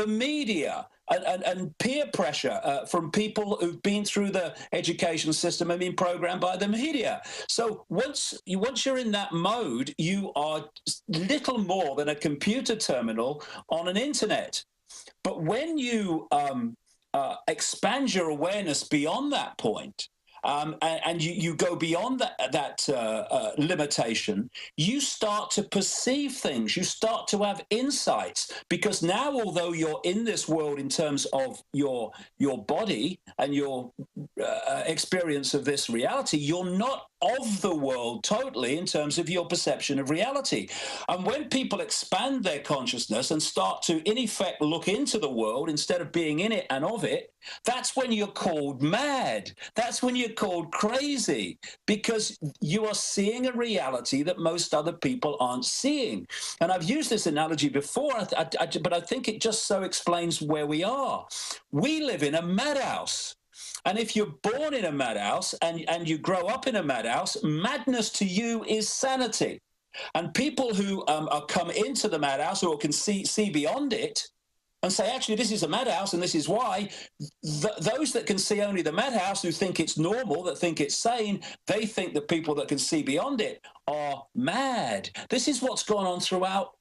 media, and peer pressure from people who've been through the education system and been programmed by the media. So once you're in that mode, you are little more than a computer terminal on an internet. But when you expand your awareness beyond that point, and you go beyond that limitation, you start to perceive things, you start to have insights, because now, although you're in this world in terms of your body and your experience of this reality, you're not of the world totally in terms of your perception of reality. And when people expand their consciousness and start to, in effect, look into the world instead of being in it and of it, that's when you're called mad. That's when you're called crazy, because you are seeing a reality that most other people aren't seeing. And I've used this analogy before, but I think it just so explains where we are. We live in a madhouse. And if you're born in a madhouse and you grow up in a madhouse, madness to you is sanity. And people who come into the madhouse or can see beyond it and say, actually, this is a madhouse and this is why, those that can see only the madhouse, who think it's normal, that think it's sane, they think the people that can see beyond it are mad. This is what's gone on throughout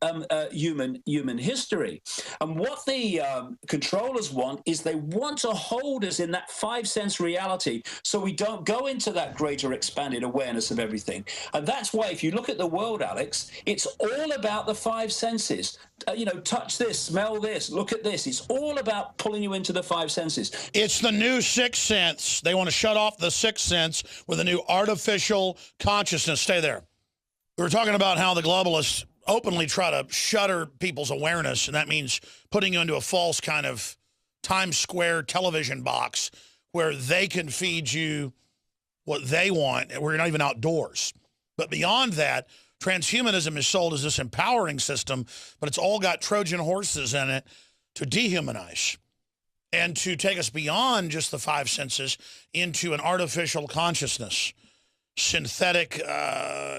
human history. And what the controllers want is they want to hold us in that five-sense reality so we don't go into that greater expanded awareness of everything. And that's why, if you look at the world, Alex, it's all about the five senses. Touch this, smell this, look at this. It's all about pulling you into the five senses. It's the new sixth sense. They want to shut off the sixth sense with a new artificial consciousness. Stay there. We were talking about how the globalists openly try to shutter people's awareness, and that means putting you into a false kind of Times Square television box where they can feed you what they want, where you're not even outdoors. But beyond that, transhumanism is sold as this empowering system, but it's all got Trojan horses in it to dehumanize and to take us beyond just the five senses into an artificial consciousness, synthetic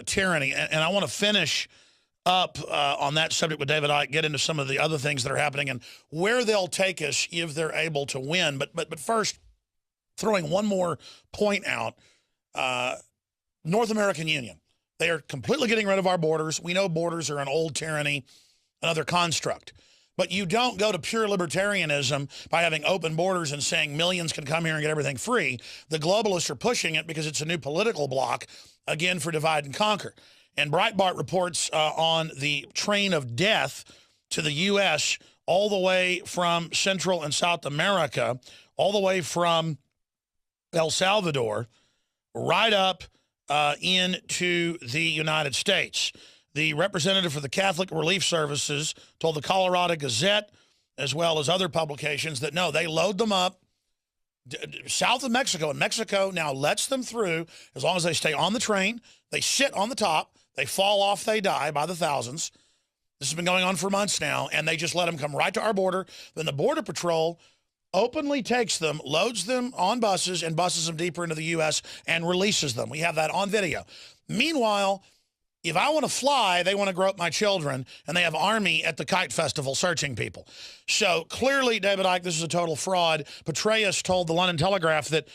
tyranny. And I want to finish up on that subject with David Icke, get into some of the other things that are happening and where they'll take us if they're able to win. But first, throwing one more point out, North American Union. They are completely getting rid of our borders. We know borders are an old tyranny, another construct. But you don't go to pure libertarianism by having open borders and saying millions can come here and get everything free. The globalists are pushing it because it's a new political bloc, again, for divide and conquer. And Breitbart reports on the train of death to the U.S. all the way from Central and South America, all the way from El Salvador, right up into the United States. The representative for the Catholic Relief Services told the Colorado Gazette, as well as other publications, that no, they load them up south of Mexico, and Mexico now lets them through as long as they stay on the train. They sit on the top. They fall off. They die by the thousands. This has been going on for months now, and they just let them come right to our border. Then the Border Patrol openly takes them, loads them on buses, and buses them deeper into the U.S. and releases them. We have that on video. Meanwhile, if I want to fly, they want to grow up my children, and they have Army at the Kite Festival searching people. So clearly, David Icke, this is a total fraud. Petraeus told the London Telegraph that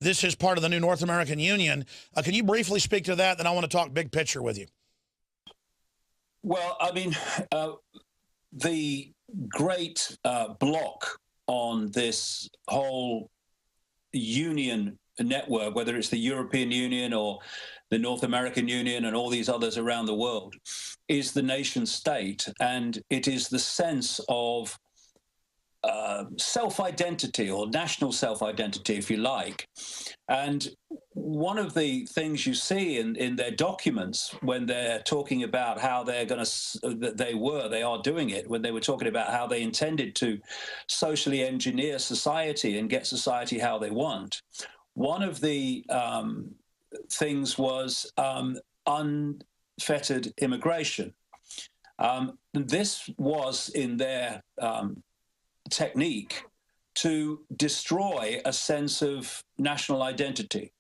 this is part of the new North American Union. Can you briefly speak to that? Then I want to talk big picture with you. Well, I mean, the great block on this whole union network, whether it's the European Union or the North American Union and all these others around the world, is the nation state. And it is the sense of self-identity, or national self-identity, if you like. And one of the things you see in their documents when they're talking about how they're going to, they are doing it, when they were talking about how they intended to socially engineer society and get society how they want. One of the things was unfettered immigration. This was in their technique to destroy a sense of national identity.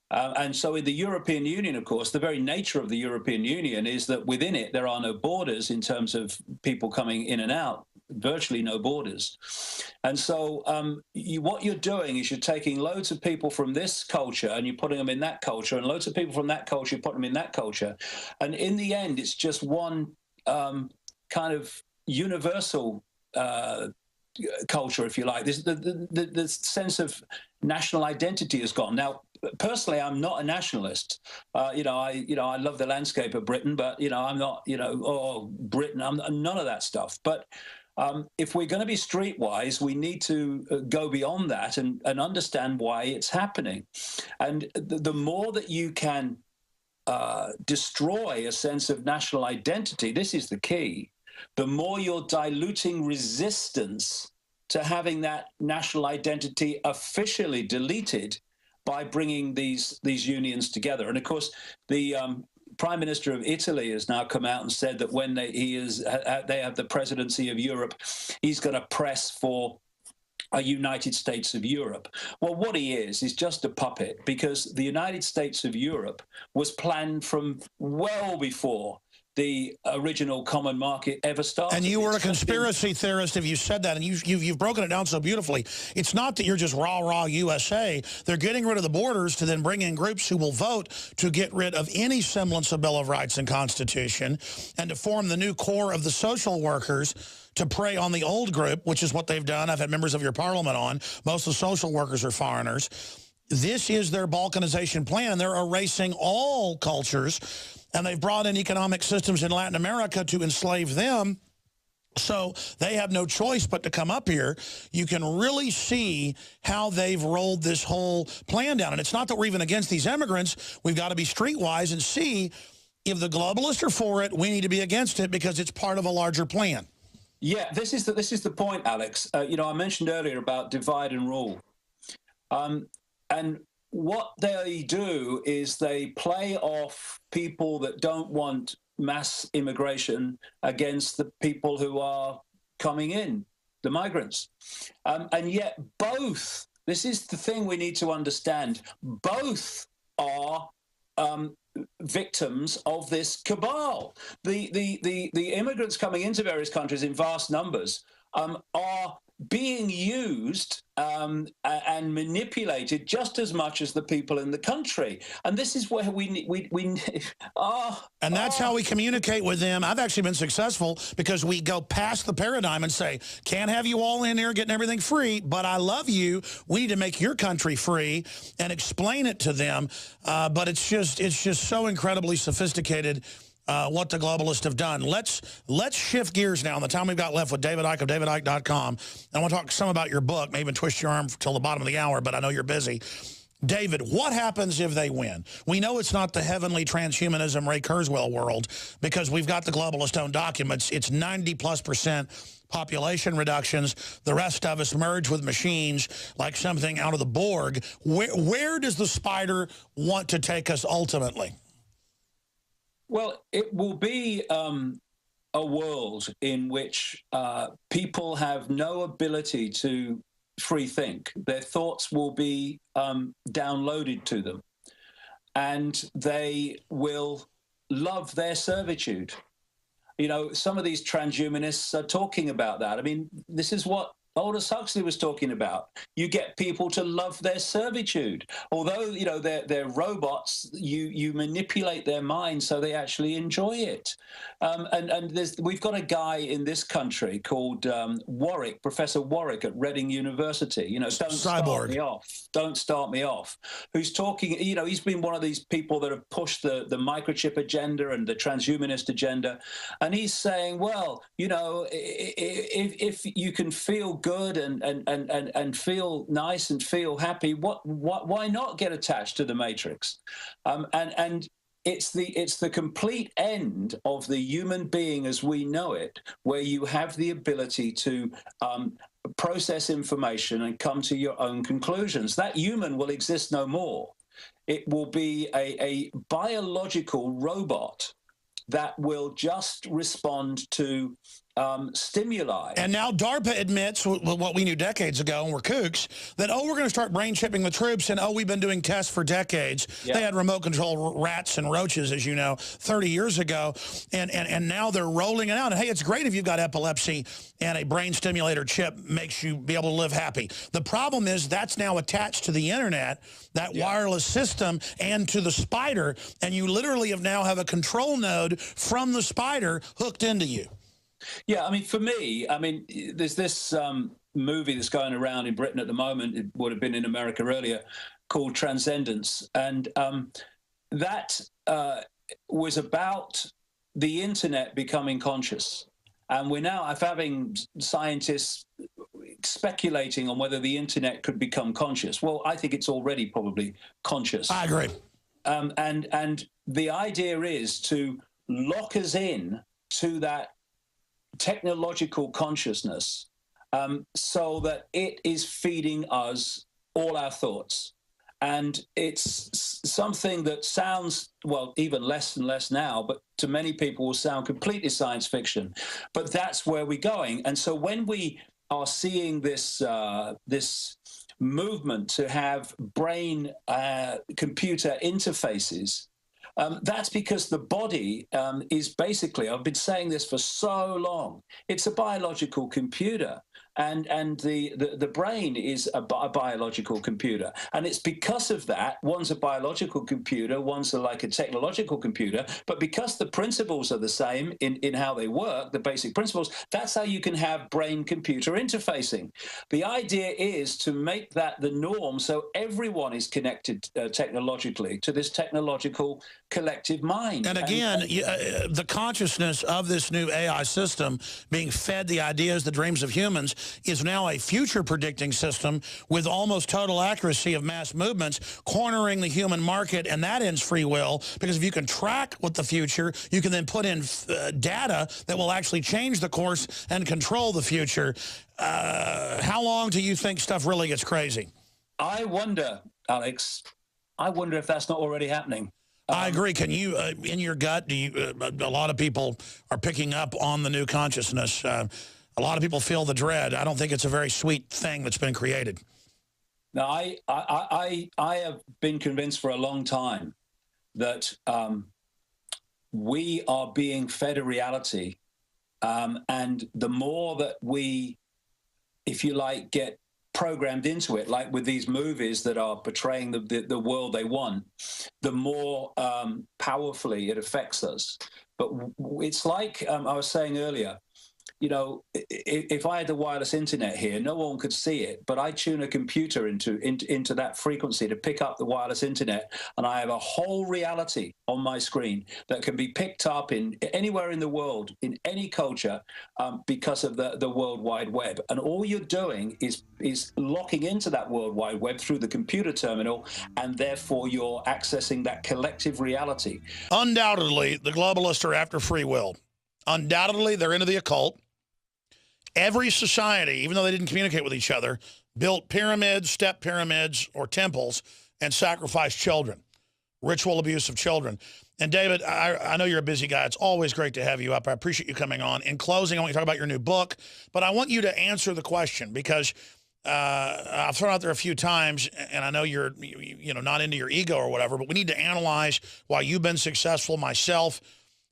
And so in the European Union, of course, the very nature of the European Union is that within it, there are no borders in terms of people coming in and out, virtually no borders. And so what you're doing is you're taking loads of people from this culture and you're putting them in that culture, and loads of people from that culture, you put them in that culture. And in the end, it's just one kind of universal culture, if you like. The sense of national identity has gone. Now, personally, I'm not a nationalist. I love the landscape of Britain, but I'm not, Britain. I'm none of that stuff. But if we're going to be streetwise, we need to go beyond that and understand why it's happening. And the more that you can destroy a sense of national identity, this is the key, the more you're diluting resistance to having that national identity officially deleted by bringing these unions together. And of course, the Prime Minister of Italy has now come out and said that when they have the presidency of Europe, he's going to press for a United States of Europe. Well, what he is just a puppet, because the United States of Europe was planned from well before the original common market ever started. And you were a conspiracy theorist if you said that, and you've broken it down so beautifully. It's not that you're just rah USA. They're getting rid of the borders to then bring in groups who will vote to get rid of any semblance of Bill of Rights and Constitution, and to form the new core of the social workers to prey on the old group, which is what they've done. I've had members of your parliament on. Most of the social workers are foreigners. This is their balkanization plan. They're erasing all cultures, and they've brought in economic systems in Latin America to enslave them. So they have no choice but to come up here. You can really see how they've rolled this whole plan down. And it's not that we're even against these immigrants. We've got to be streetwise and see if the globalists are for it, we need to be against it because it's part of a larger plan. Yeah, this is the point, Alex. I mentioned earlier about divide and rule. And what they do is they play off people that don't want mass immigration against the people who are coming in, the migrants. And yet both, this is the thing we need to understand, both are victims of this cabal. The immigrants coming into various countries in vast numbers are being used and manipulated just as much as the people in the country. And this is where and that's how we communicate with them. I've actually been successful because we go past the paradigm and say, can't have you all in here getting everything free, but I love you. We need to make your country free, and explain it to them. But it's just so incredibly sophisticated what the globalists have done. Let's shift gears now in the time we've got left with David Icke of DavidIcke.com. I want to talk some about your book, maybe even twist your arm till the bottom of the hour, but I know you're busy. David, what happens if they win? We know it's not the heavenly transhumanism Ray Kurzweil world, because we've got the globalist-owned documents. It's 90+% population reductions. The rest of us merge with machines like something out of the Borg. Where does the spider want to take us ultimately? Well, it will be a world in which people have no ability to free think. Their thoughts will be downloaded to them, and they will love their servitude. Some of these transhumanists are talking about that. I mean, this is what Aldous Huxley was talking about. You get people to love their servitude. Although, you know, they're robots, you manipulate their minds so they actually enjoy it. We've got a guy in this country called Warwick, Professor Warwick at Reading University. You know, don't start me off. Don't start me off. Who's talking, you know, he's been one of these people that have pushed the microchip agenda and the transhumanist agenda. And he's saying, well, you know, if you can feel good and feel nice and feel happy, why not get attached to the Matrix? And it's the complete end of the human being as we know it, where you have the ability to process information and come to your own conclusions. That human will exist no more. It will be a biological robot that will just respond to stimuli. And now DARPA admits what we knew decades ago, and we're kooks, that, oh, we're going to start brain chipping the troops, and, oh, we've been doing tests for decades. Yeah. They had remote control rats and roaches, as you know, 30 years ago, and now they're rolling it out. And, hey, it's great if you've got epilepsy and a brain stimulator chip makes you be able to live happy. The problem is that's now attached to the internet, that wireless system, and to the spider, and you literally now have a control node from the spider hooked into you. Yeah, I mean, for me, I mean, there's this movie that's going around in Britain at the moment, it would have been in America earlier, called Transcendence. And that was about the internet becoming conscious. And we're now having scientists speculating on whether the internet could become conscious. Well, I think it's already probably conscious. I agree. And the idea is to lock us in to that technological consciousness so that it is feeding us all our thoughts. And it's something that sounds, well, even less and less now, but to many people will sound completely science fiction. But that's where we're going. And so when we are seeing this movement to have brain computer interfaces, that's because the body is basically, I've been saying this for so long, it's a biological computer. And the brain is a biological computer. And it's because of that, one's a biological computer, one's like a technological computer, but because the principles are the same in how they work, the basic principles, that's how you can have brain-computer interfacing. The idea is to make that the norm so everyone is connected technologically to this technological collective mind. And again, the consciousness of this new AI system being fed the ideas, the dreams of humans, is now a future predicting system with almost total accuracy of mass movements, cornering the human market, and that ends free will, because if you can track what the future, you can then put in data that will actually change the course and control the future. How long do you think stuff really gets crazy? I wonder, Alex, I wonder if that's not already happening. I agree. Can you, in your gut, do you? A lot of people are picking up on the new consciousness. A lot of people feel the dread. I don't think it's a very sweet thing that's been created. No, I have been convinced for a long time that we are being fed a reality, and the more that we, if you like, get programmed into it, like with these movies that are portraying the world they want, the more powerfully it affects us. But it's like I was saying earlier, you know, if I had the wireless internet here, no one could see it, but I tune a computer into that frequency to pick up the wireless internet, and I have a whole reality on my screen that can be picked up in anywhere in the world, in any culture, because of the World Wide Web. And all you're doing is locking into that World Wide Web through the computer terminal, and therefore you're accessing that collective reality. Undoubtedly, the globalists are after free will. Undoubtedly, they're into the occult. Every society, even though they didn't communicate with each other, built pyramids, step pyramids, or temples, and sacrificed children, ritual abuse of children. And David, I know you're a busy guy. It's always great to have you up. I appreciate you coming on. In closing, I want you to talk about your new book, but I want you to answer the question, because I've thrown out there a few times, and I know you're not into your ego or whatever, but we need to analyze why you've been successful, myself,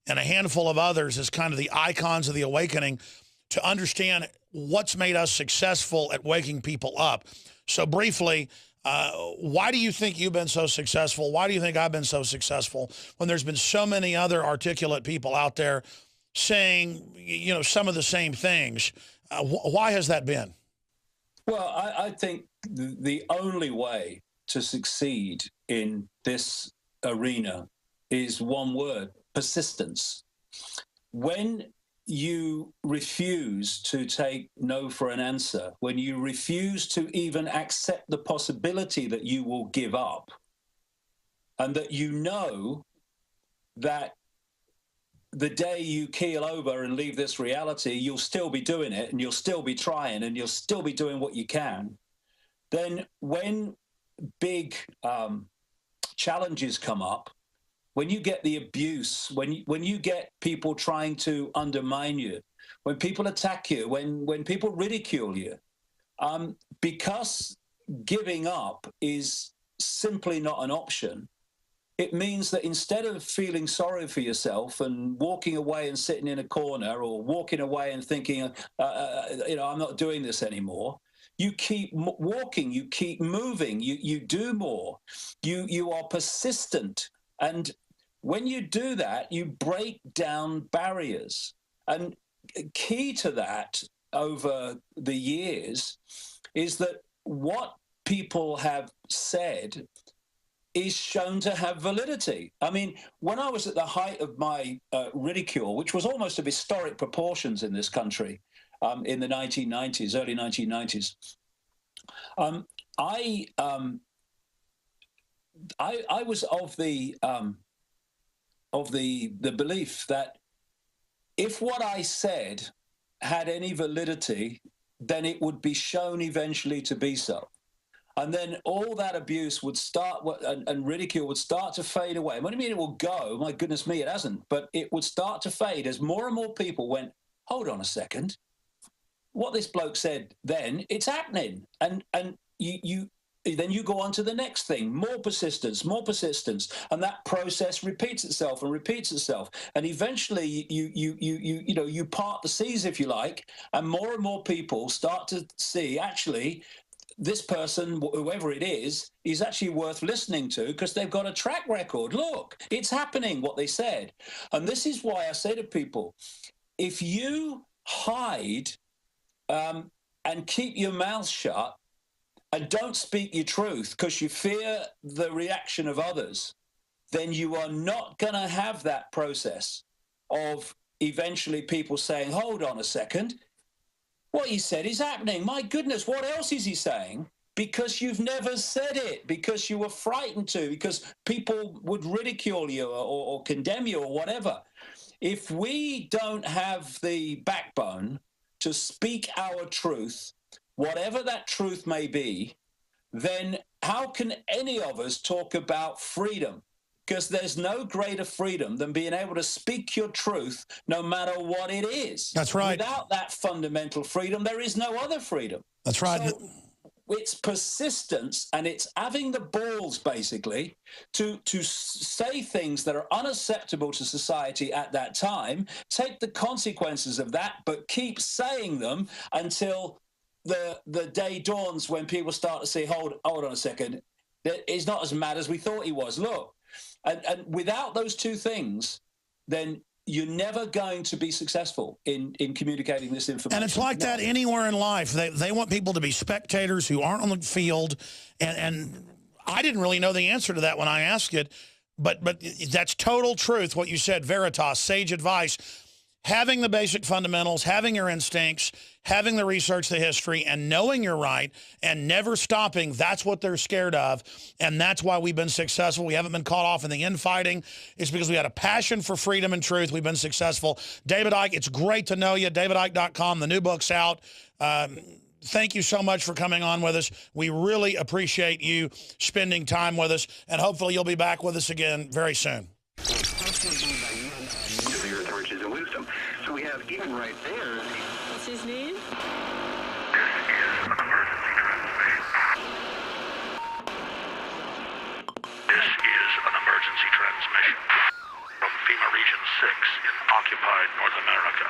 and a handful of others as kind of the icons of the awakening, to understand what's made us successful at waking people up. So briefly, why do you think you've been so successful? Why do you think I've been so successful when there's been so many other articulate people out there saying, you know, some of the same things? Why has that been? Well, I think the only way to succeed in this arena is one word: persistence. When you refuse to take no for an answer, when you refuse to even accept the possibility that you will give up, and that you know that the day you keel over and leave this reality, you'll still be doing it, and you'll still be trying, and you'll still be doing what you can, then when big challenges come up, when you get the abuse, when you get people trying to undermine you, when people attack you, when people ridicule you, because giving up is simply not an option, it means that instead of feeling sorry for yourself and walking away and sitting in a corner, or walking away and thinking, you know, I'm not doing this anymore, you keep walking, you keep moving, you do more, you are persistent. And when you do that, you break down barriers. And key to that over the years is that what people have said is shown to have validity. I mean, when I was at the height of my ridicule, which was almost of historic proportions in this country in the 1990s, early 1990s, I was of the belief that if what I said had any validity, then it would be shown eventually to be so. And then all that abuse would start, and ridicule would start to fade away. What do you mean it will go? My goodness me, it hasn't. But it would start to fade as more and more people went, hold on a second. What this bloke said then, it's happening. And then you go on to the next thing, more persistence, and that process repeats itself and repeats itself, and eventually you part the seas, if you like, and more people start to see, actually, this person, whoever it is actually worth listening to because they've got a track record. Look, it's happening, what they said. And this is why I say to people, if you hide and keep your mouth shut, and don't speak your truth because you fear the reaction of others, then you are not going to have that process of eventually people saying, hold on a second, what he said is happening. My goodness, what else is he saying? Because you've never said it, because you were frightened to, because people would ridicule you or condemn you or whatever. If we don't have the backbone to speak our truth, whatever that truth may be, then how can any of us talk about freedom? Because there's no greater freedom than being able to speak your truth no matter what it is. That's right. Without that fundamental freedom, there is no other freedom. That's right. So it's persistence, and it's having the balls, basically, to say things that are unacceptable to society at that time, take the consequences of that, but keep saying them until the day dawns when people start to say, hold on a second, he's not as mad as we thought he was. Look. And without those two things, then you're never going to be successful in communicating this information. And it's like that anywhere in life. They want people to be spectators who aren't on the field. And I didn't really know the answer to that when I asked it. But that's total truth, what you said, veritas, sage advice. Having the basic fundamentals, having your instincts, having the research, the history, and knowing you're right, and never stopping, that's what they're scared of, and that's why we've been successful. We haven't been caught off in the infighting. It's because we had a passion for freedom and truth. We've been successful. David Icke, it's great to know you. DavidIcke.com, the new book's out. Thank you so much for coming on with us. We really appreciate you spending time with us, and hopefully you'll be back with us again very soon. So we have even right there. What's his name? This is an emergency transmission. This is an emergency transmission from FEMA Region 6 in occupied North America.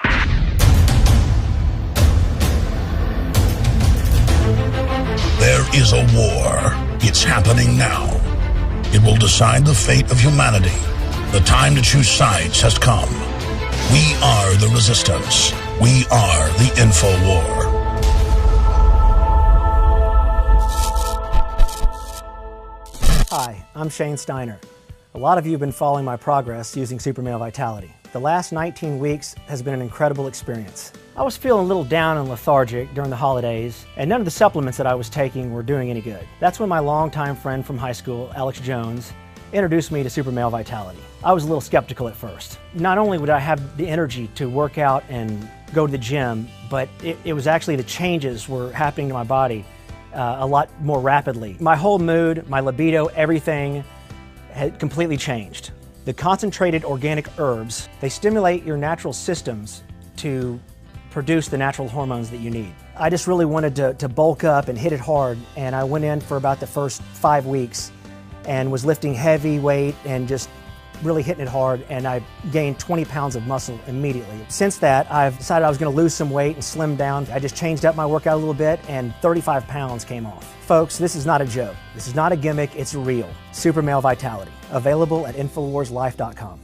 is a war. It's happening now. It will decide the fate of humanity. The time to choose sides has come. We are the resistance. We are the InfoWar. Hi, I'm Shane Steiner. A lot of you have been following my progress using Super Male Vitality. The last 19 weeks has been an incredible experience. I was feeling a little down and lethargic during the holidays, and none of the supplements that I was taking were doing any good. That's when my longtime friend from high school, Alex Jones, introduced me to Super Male Vitality. I was a little skeptical at first. Not only would I have the energy to work out and go to the gym, but it was actually the changes were happening to my body a lot more rapidly. My whole mood, my libido, everything had completely changed. The concentrated organic herbs, they stimulate your natural systems to produce the natural hormones that you need. I just really wanted to bulk up and hit it hard, and I went in for about the first 5 weeks and was lifting heavy weight and just really hitting it hard, and I gained 20 pounds of muscle immediately. Since that, I've decided I was going to lose some weight and slim down. I just changed up my workout a little bit, and 35 pounds came off. Folks, this is not a joke. This is not a gimmick, it's real. Super Male Vitality, available at InfoWarsLife.com.